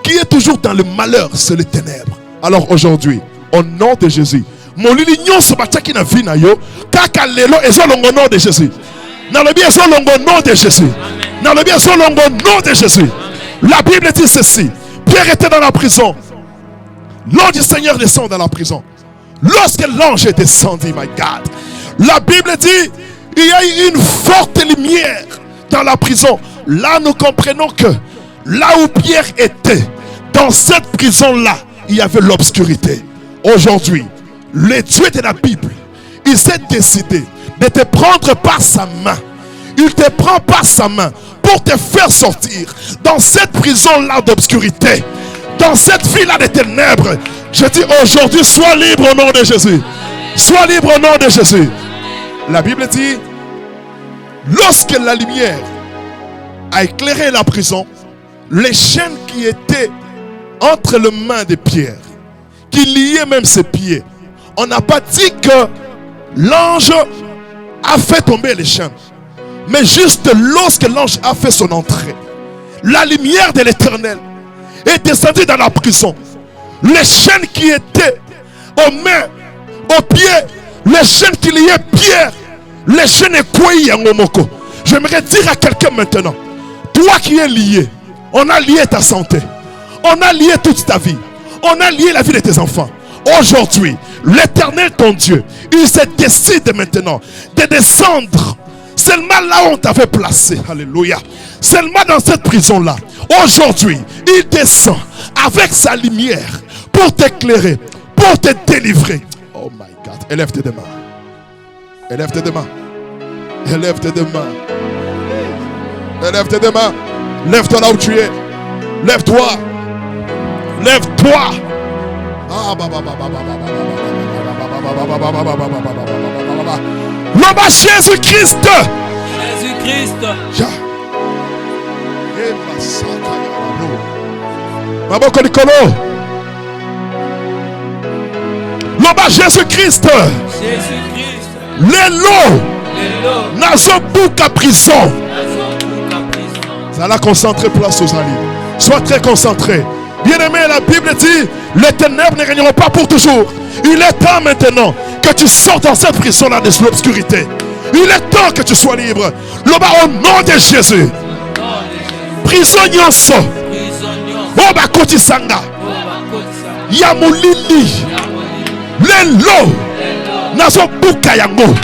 Speaker 1: qui est toujours dans le malheur. C'est les ténèbres. Alors aujourd'hui, au nom de Jésus, molili nyonso batiaki na vie na yo kaka lelo ezolongo nom de Jésus. Nalobi ezolongo nom de Jésus. Nalobi ezolongo nom de Jésus. La Bible dit ceci. Pierre était dans la prison. L'ange du Seigneur descend dans la prison. Lorsque l'ange est descendu, my God, la Bible dit il y a eu une forte lumière dans la prison. Là, nous comprenons que là où Pierre était, dans cette prison-là, il y avait l'obscurité. Aujourd'hui, le Dieu de la Bible, il s'est décidé de te prendre par sa main. Il te prend par sa main pour te faire sortir dans cette prison-là d'obscurité, dans cette vie-là de ténèbres. Je dis aujourd'hui, sois libre au nom de Jésus. Sois libre au nom de Jésus. La Bible dit, lorsque la lumière a éclairé la prison, les chaînes qui étaient entre les mains de Pierre, qui liaient même ses pieds, on n'a pas dit que l'ange a fait tomber les chaînes. Mais juste lorsque l'ange a fait son entrée, la lumière de l'Éternel est descendue dans la prison. Les chaînes qui étaient aux mains, aux pieds, les chaînes qui liaient Pierre, les chaînes écouées en Omoko. J'aimerais dire à quelqu'un maintenant, toi qui es lié, on a lié ta santé, on a lié toute ta vie, on a lié la vie de tes enfants. Aujourd'hui, l'Éternel ton Dieu, il se décide maintenant de descendre seulement là où on t'avait placé. Alléluia. Seulement dans cette prison-là. Aujourd'hui, il descend avec sa lumière pour t'éclairer, pour te délivrer. Oh my God. Élève tes deux mains. Élève tes deux mains. Élève tes deux mains. Élève tes deux mains. Lève-toi là où tu es. Lève-toi. Lève-toi. L'homme à Jésus-Christ.
Speaker 2: Jésus-Christ.
Speaker 1: Maboko Nikolo. L'homme à Jésus-Christ.
Speaker 2: Jésus-Christ.
Speaker 1: L'élo. Nazo Bouka prison. Ça l'a concentré place aux alliés. Sois très concentré. Bien-aimé, la Bible dit, les ténèbres ne régneront pas pour toujours. Il est temps maintenant que tu sortes dans cette prison-là de l'obscurité. Il est temps que tu sois libre. Au nom de Jésus. Prisonniers. Oba Koti Sanga. Yamulili. Lelo. Nazo Buka Yango.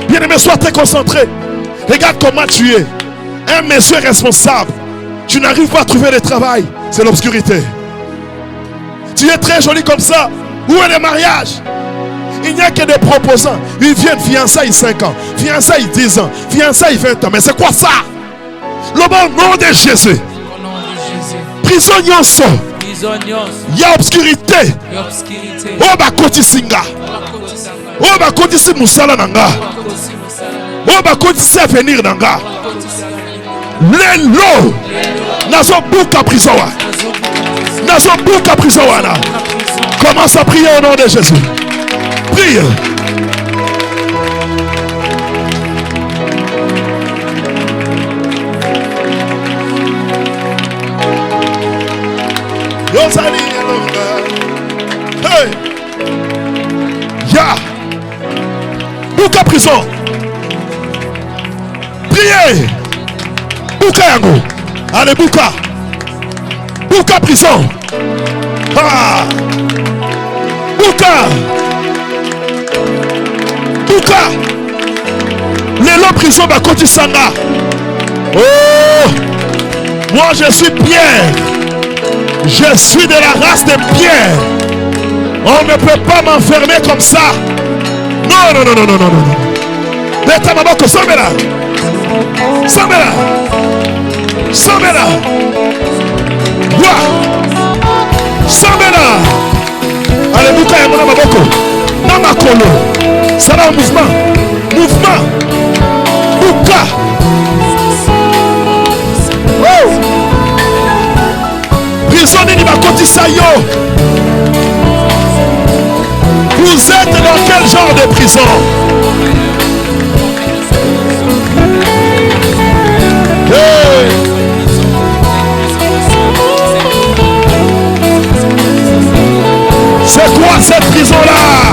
Speaker 1: Bien-aimé, sois très concentré. Regarde comment tu es. Un monsieur responsable. Tu n'arrives pas à trouver de travail. C'est l'obscurité. Tu es très joli comme ça. Où est le mariage? Il n'y a que des proposants. Ils viennent fiançailles 5 ans, fiançailles 10 ans, fiançailles 20 ans. Mais c'est quoi ça? Le bon nom de Jésus. Prisonniers. Il y a obscurité. Oh bah koti singa. Oh bah koti si musala nanga. Oh bah koti si avenir nanga. Lelo. Nazo buka prison. Nazo buka prison. Commence à prier au nom de Jésus. Prie. Hey. Ya. Buka prison. Priez. Buka yango. Allez, Buka. Buka prison. Ah. Buka. Buka. L'élo prison va côté Sanga. Oh. Moi je suis Pierre. Je suis de la race de Pierre. On ne peut pas m'enfermer comme ça. Non, non, non, non, non, non, non. Leta maboko, somela. Somela. Somela. Somela. Allez, Buka ya mona maboko. Na makolo. Ça va au mouvement. Mouvement. Buka. Oh. Prisonnier ni bakoti sayo. Vous êtes dans quel genre de prison? Hey. C'est quoi cette prison-là?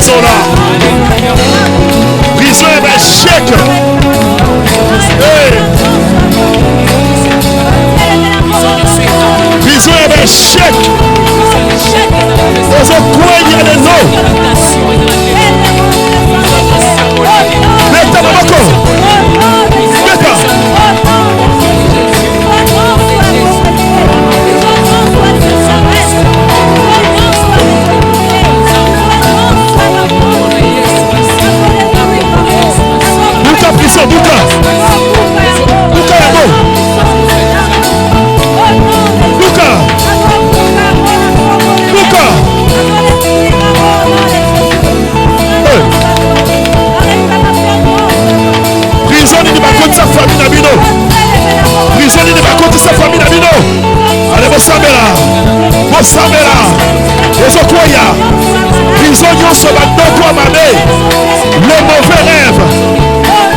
Speaker 1: prison là. Prison et échec. Hey. Prison et échec. Dans un coin, il y a des noms. Mets ta main encore. Mets ta. Bouka prison, Bouka. Bouka est bon. Bouka. Bouka. Prison ni bakoti sa famille Nabino. Prison ni bakoti sa famille Nabino. Allez, vous savez là. Vous savez là. Les okoya. Prison yon se bat d'oko amane. Le mauvais rêve.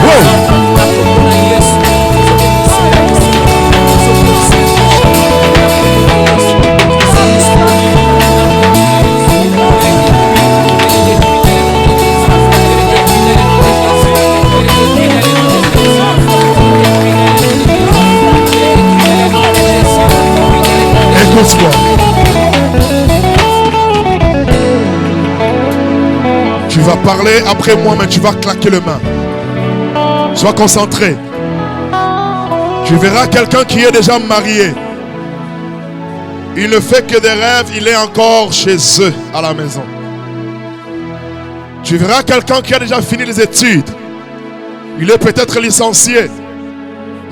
Speaker 1: Oh. Écoute-moi. Tu vas parler après moi, mais tu vas claquer les mains. Sois concentré. Tu verras quelqu'un qui est déjà marié. Il ne fait que des rêves, il est encore chez eux à la maison. Tu verras quelqu'un qui a déjà fini les études. Il est peut-être licencié,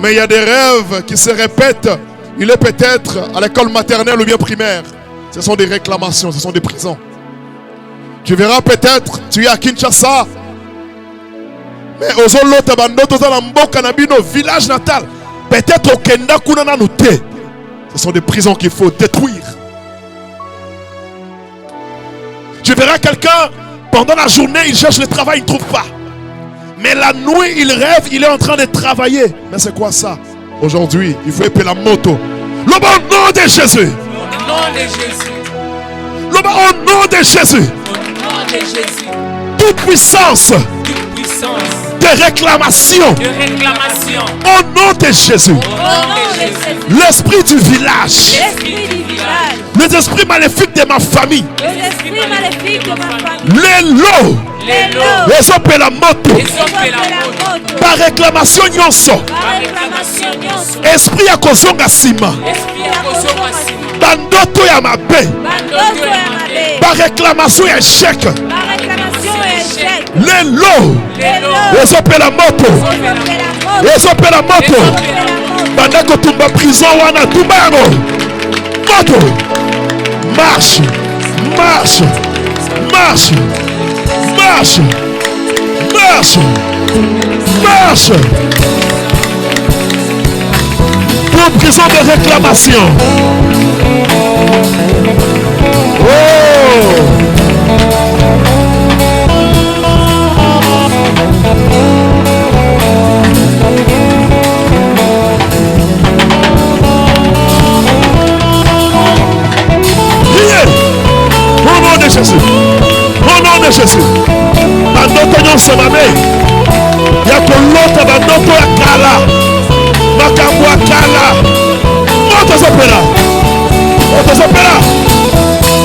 Speaker 1: mais il y a des rêves qui se répètent. Il est peut-être à l'école maternelle ou bien primaire. Ce sont des réclamations, ce sont des prisons. Tu verras peut-être, tu es à Kinshasa, mais aux autres village natal, peut-être au Kenda Kunana Nouté. Ce sont des prisons qu'il faut détruire. Tu verras quelqu'un, pendant la journée, il cherche le travail, il ne trouve pas. Mais la nuit, il rêve, il est en train de travailler. Mais c'est quoi ça? Aujourd'hui, il faut épeler la moto. Le nom de Jésus.
Speaker 2: Au nom de Jésus.
Speaker 1: Au nom de Jésus.
Speaker 2: Au nom de Jésus.
Speaker 1: Toute puissance.
Speaker 2: Toute puissance.
Speaker 1: De réclamation.
Speaker 2: De réclamation.
Speaker 1: Au nom de Jésus.
Speaker 2: Au nom de Jésus.
Speaker 1: L'esprit du village.
Speaker 2: L'esprit du village.
Speaker 1: Les esprits maléfiques de ma famille.
Speaker 2: Les esprits maléfiques de ma famille.
Speaker 1: Les lots.
Speaker 2: Les lots.
Speaker 1: Les opé la moto.
Speaker 2: Les opé la moto.
Speaker 1: Par réclamation nyonso.
Speaker 2: Par réclamation nyonso.
Speaker 1: Esprit ya kozonga sima.
Speaker 2: Esprit ya kozonga sima.
Speaker 1: Bandoto ya mabe.
Speaker 2: Bandoto ya mabe.
Speaker 1: Par réclamation ya échec.
Speaker 2: Par réclamation ya échec.
Speaker 1: Les lots.
Speaker 2: Les lots.
Speaker 1: Les opé la moto. Les opé la moto. Bandako tumba prison wana tumba yango. Moto. Marche. Marche. Marche. Marche. Marche. Marche. Pour prison de réclamation. Oh. Au nom de Jésus. Au nom de Jésus. Bandoto nyonso mabe. Ya kolota bandoto ya kala. Makambo ya kala. Moto zopela. Moto zopela.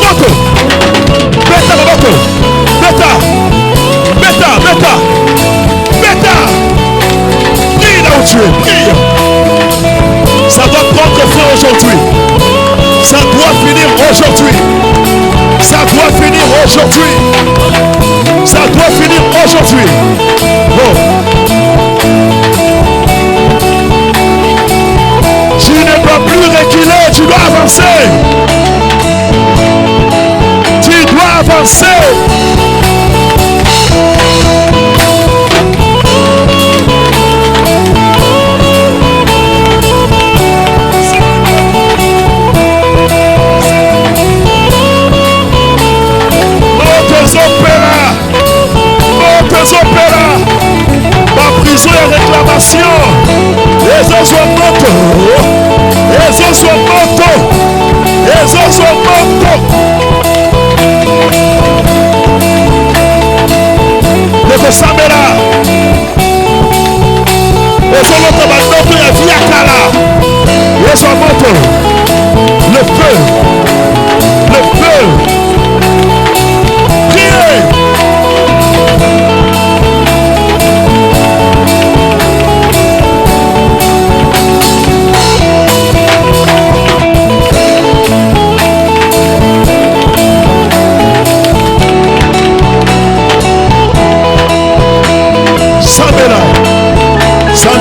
Speaker 1: Moto. Beta moto. Beta. Beta. Beta. Beta. Prie là où tu es. Prie. Ça doit prendre fin aujourd'hui. Ça doit finir aujourd'hui. Ça doit finir aujourd'hui. Ça doit finir aujourd'hui. Oh. Tu ne dois plus reculer, tu dois avancer. Tu dois avancer. Opéra.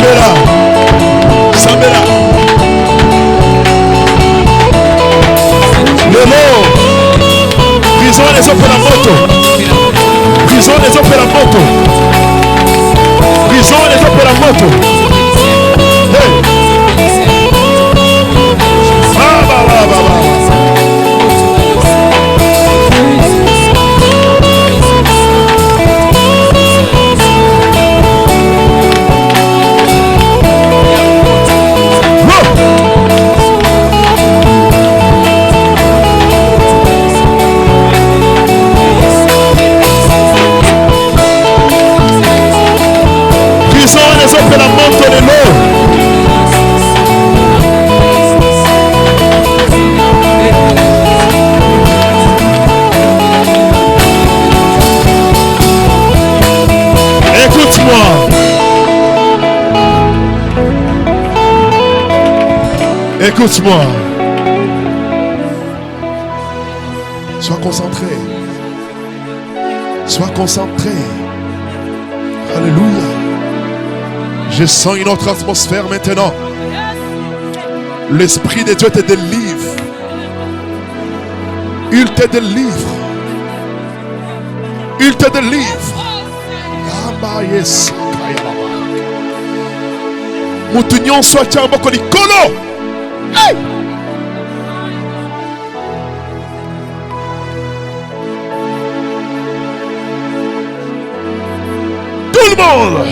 Speaker 1: Sambela. Sambela. Le mot. Prison les hommes pour la moto. Prison les hommes pour la moto. Prison les hommes pour la moto. Hey. Ah, bah, bah, bah, bah. De la montre de l'eau. Écoute-moi. Écoute-moi. Sois concentré. Sois concentré. Alléluia. Je sens une autre atmosphère maintenant. L'Esprit de Dieu te délivre. Il te délivre. Il te délivre. Moutounion soit tiamboko likolo. Hey! Tout le monde.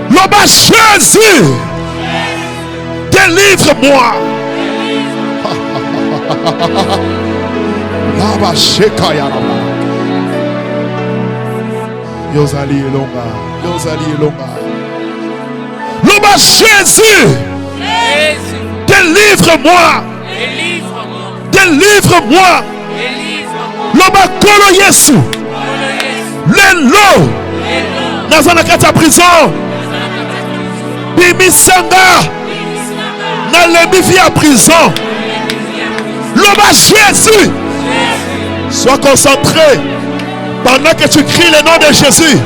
Speaker 1: Là-bas, Jésus, délivre-moi. Là-bas, Shekaya. Yozali Elonga. Yozali Elonga. Là-bas, Jésus, délivre-moi. Délivre-moi. Là-bas, Kolo Yesu. Lelo. Dans la prison. Bimisanga na lebifi à prison. Loba Jésus. Sois concentré pendant que tu cries le nom de Jésus.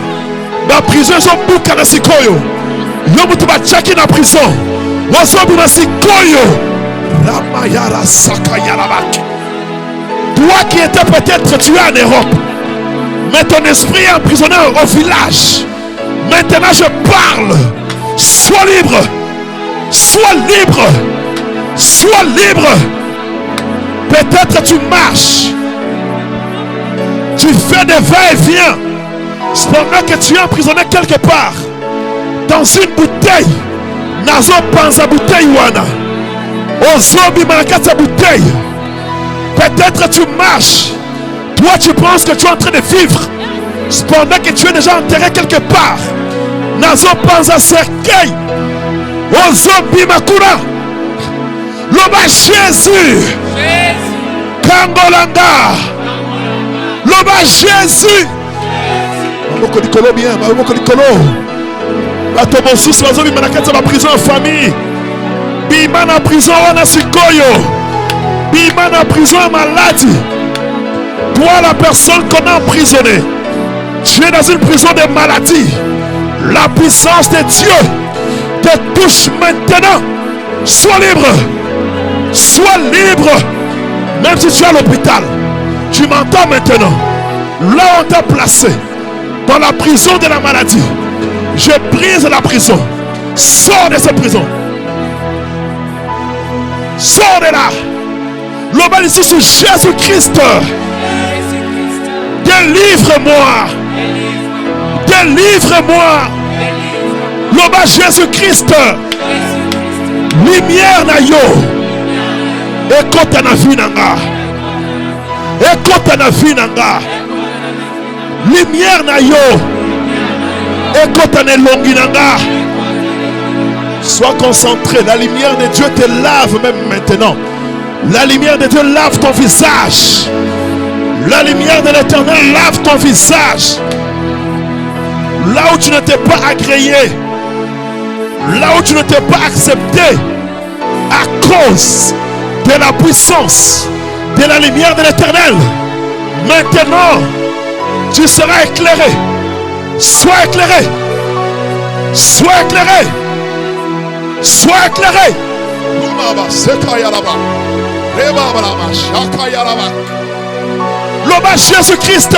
Speaker 1: La prison sont bouka na sikoyo. Yomutu ba chaki na prison. Wasobi na sikoyo. Ramayara sakayarabak. Toi qui étais peut-être tué en Europe, mais ton esprit est emprisonné au village. Maintenant je parle. Sois libre. Sois libre. Sois libre. Peut-être tu marches. Tu fais des va-et-vient. Cependant que tu es emprisonné quelque part. Dans une bouteille. Nazo panza bouteille wana. Ozobi manakata bouteille. Peut-être tu marches. Toi tu penses que tu es en train de vivre. Cependant que tu es déjà enterré quelque part. Nazo panza cercueil. Ozobi makura. Loba Jésus. Kangolanga. Loba Jésus. Maboko likolo bien. Maboko likolo. Bato mosusu bazobi manakata ba prison en famille. Bima na prison wana sikoyo. Bima na prison maladie. Toi la personne qu'on a emprisonnée. Tu es dans une prison de maladie. La puissance de Dieu te touche maintenant. Sois libre. Sois libre. Même si tu es à l'hôpital. Tu m'entends maintenant. Là on t'a placé. Dans la prison de la maladie. Je brise la prison. Sors de cette prison. Sors de là. L'homme ici sur Jésus-Christ. Délivre-moi. Délivre-moi. L'homme Jésus-Christ. Lumière na yo. Écoute na vie nanga. Écoute na vie nanga. Lumière na yo. Écoute na longi nanga. Sois concentré. La lumière de Dieu te lave même maintenant. La lumière de Dieu lave ton visage. La lumière de l'Éternel lave ton visage. Là où tu ne t'es pas agréé. Là où tu ne t'es pas accepté. À cause de la puissance de la lumière de l'Éternel. Maintenant, tu seras éclairé. Sois éclairé. Sois éclairé. Sois éclairé. Loba Jésus-Christ.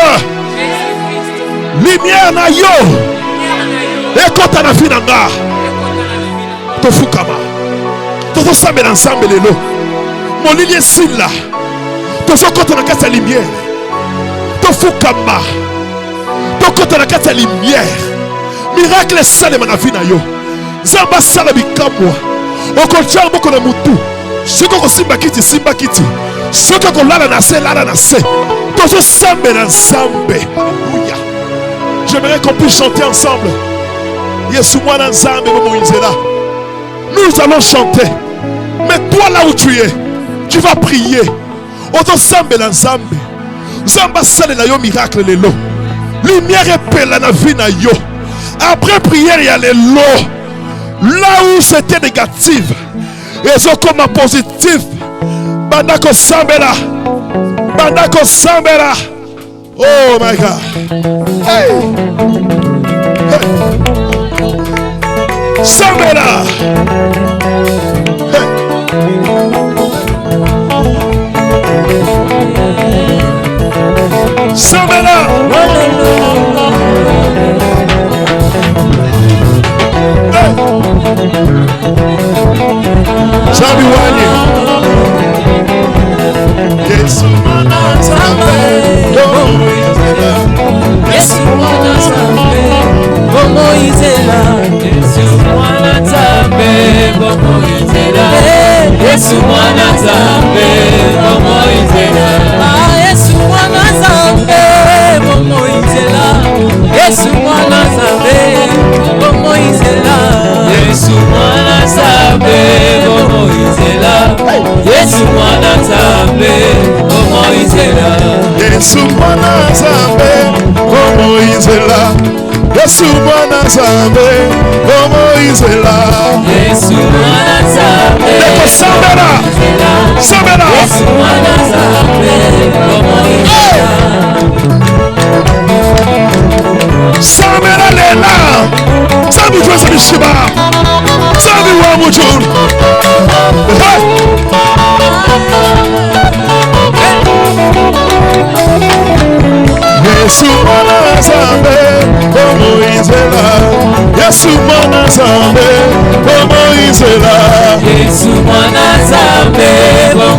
Speaker 1: Lumière na yo. Ekota na finanga. Tofukama. Toto sambe ensemble lelo. Molili esila. Tozokota na kati ya lumière. Tofukama. Tokota na kati ya lumière. Miracle esalema na vie na yo. Nzambe asala bikamwa. Okotia moko na mutu. Soki okosimba kiti, simba kiti. Soki okolala na se, lala na se. Tozosambe na Nzambe. Alléluia. J'aimerais qu'on puisse chanter ensemble. Yesu mwana Nzambe Moïsela. Nous allons chanter. Mais toi là où tu es, tu vas prier. Ozosambe na Nzambe. Nzambe asala na yo miracle lelo. Lumière epela na vie na yo. Après prière, il y a les lots. Là où c'était négatif, ils ont comme positif. Bandako Sambela. Bandako Sambela. Oh my God. Hey. Hey. Sambela. Hey. Sambela. Sabi wanye Yesu mwana Nzambe Yesu mwana Nzambe Moïsela Yesu mwana Nzambe Moïsela Yesu mwana Nzambe Moïsela Yesu mwana Nzambe Moïsela Yesu mwana Nzambe Moïsela Yesu mwana Nzambe Moïsela Yesu mwana Nzambe Moïsela Yesu mwana Nzambe Moïsela Yesu mwana Nzambe Moïsela Yesu mwana Nzambe Sambela Sambela Yesu mwana Nzambe Moïsela Sambela lela Sabi Jose Bishiba Sabi wa mujuru Yesu mwana Nzambe Moïsela Yesu mwana Nzambe Moïsela Yesu mwana Nzambe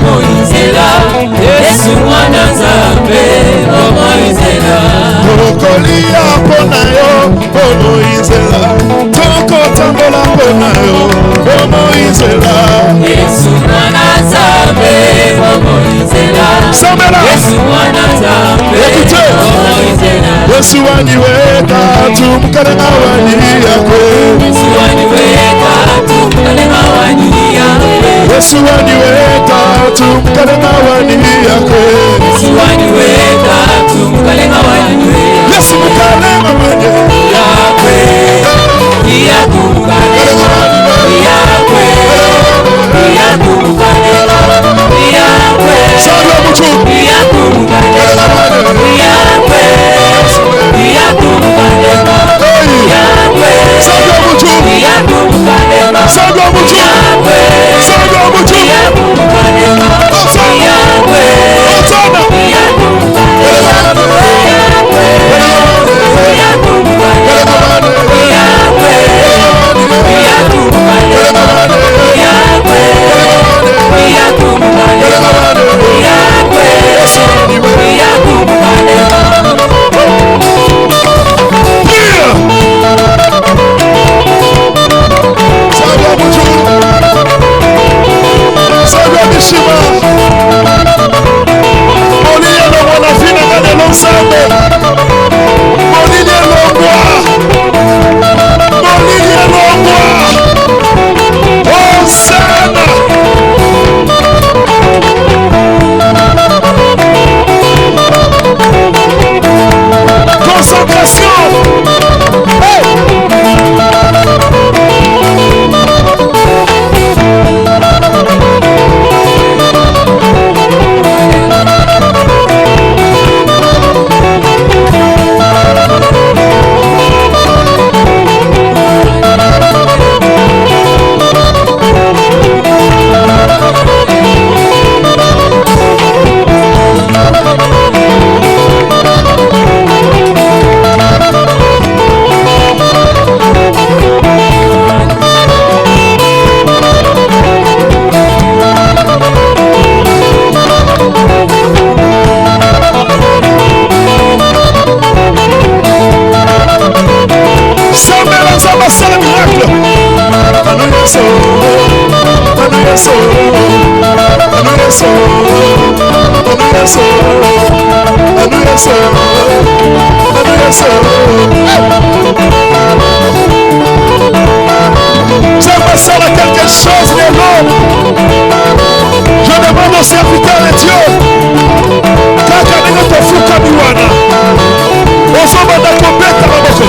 Speaker 1: Moïsela Yesu mwana Nzambe Moïsela Tokolia pona yo Moïsela Tokotambola pona yo Moïsela Yesu mwana Nzambe Moïsela Yesu mwana Nzambe Moïsela Yesu waniweka tumkane na wani yako Yesu waniweka tumkane na wani yako Yesu waniweka tumkane na wani yako Yesu waniweka tumkane na wani Yesu mkane na wani yako Yako mkane na wani yako Yako mkane na wani yako Sawa mtu Yako mkane na wani yako Yako mkane na wani yako Sawa mtu Yako mkane na Sawa mtu Sawa mtu Yako mkane na wani yako Yako mkane na wani J'aimerais savoir quelque chose de l'homme. Je demande au serviteur de Dieu. Kaka tofuka miwana. Ozobanda kobeta maboko.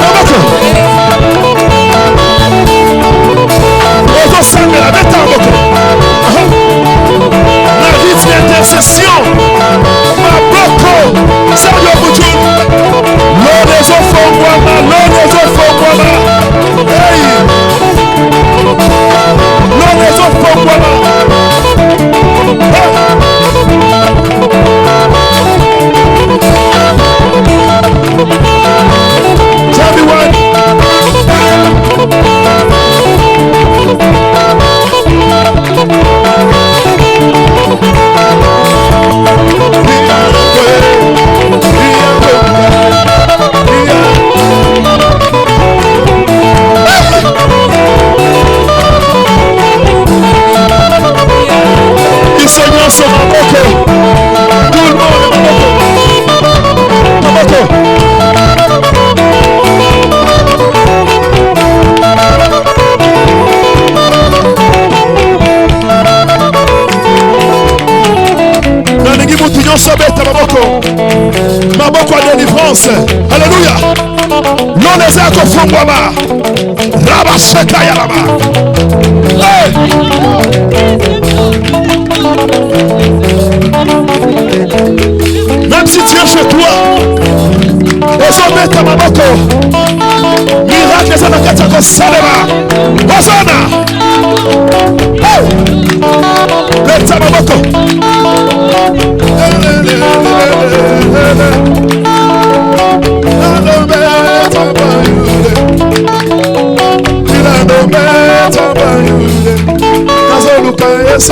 Speaker 1: Maboko. Ozosambela beta maboko. La vie d'intercession. Maboko. Sadio Boutou. L'eau des enfants Guama. L'eau des enfants Guama. Hey. L'eau des enfants Guama. Tell me what. Il Seigneur sur Maboko. Tout le monde Maboko. Nalingi mutu nyonso beta maboko. Maboko ya délivrance. Alléluia. L'on les a kofungwama. Rabasheka yalama. Hey. Même si tu es chez toi, ozobeta maboko. Miracle eza na kati ya kosalema. Hosana. Hey. Beta maboko.
Speaker 3: Yes,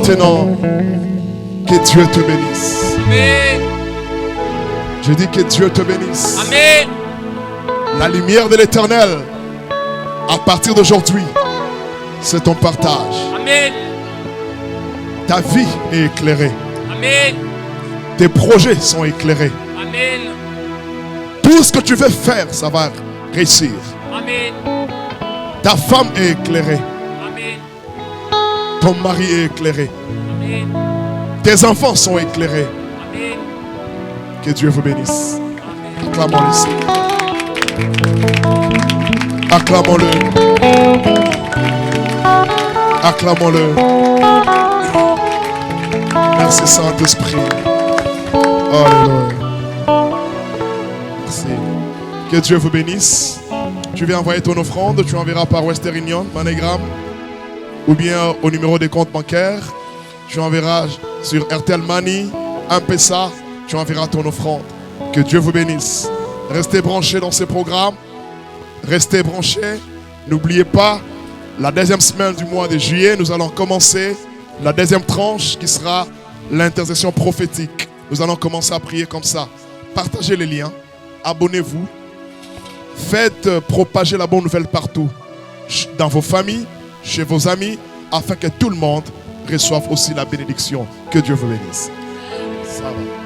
Speaker 1: maintenant, que Dieu te bénisse.
Speaker 3: Amen.
Speaker 1: Je dis que Dieu te bénisse.
Speaker 3: Amen.
Speaker 1: La lumière de l'Éternel, à partir d'aujourd'hui, c'est ton partage.
Speaker 3: Amen.
Speaker 1: Ta vie est éclairée.
Speaker 3: Amen.
Speaker 1: Tes projets sont éclairés.
Speaker 3: Amen.
Speaker 1: Tout ce que tu veux faire, ça va réussir.
Speaker 3: Amen.
Speaker 1: Ta femme est éclairée.
Speaker 3: Amen.
Speaker 1: Ton mari est éclairé.
Speaker 3: Amen.
Speaker 1: Tes enfants sont éclairés.
Speaker 3: Amen.
Speaker 1: Que Dieu vous bénisse.
Speaker 3: Amen.
Speaker 1: Acclamons-le, Seigneur. Acclamons-le. Acclamons-le. Merci Saint-Esprit. Alléluia. Merci. Que Dieu vous bénisse. Tu viens envoyer ton offrande, tu enverras par Western Union, MoneyGram, ou bien au numéro des comptes bancaires. Tu enverras sur RTL Money, M-Pesa, tu enverras ton offrande. Que Dieu vous bénisse. Restez branchés dans ces programmes. Restez branchés. N'oubliez pas, la deuxième semaine du mois de juillet, nous allons commencer la deuxième tranche qui sera l'intercession prophétique. Nous allons commencer à prier comme ça. Partagez les liens. Abonnez-vous. Faites propager la bonne nouvelle partout. Dans vos familles, chez vos amis, afin que tout le monde reçoive aussi la bénédiction. Que Dieu vous bénisse. Ça va.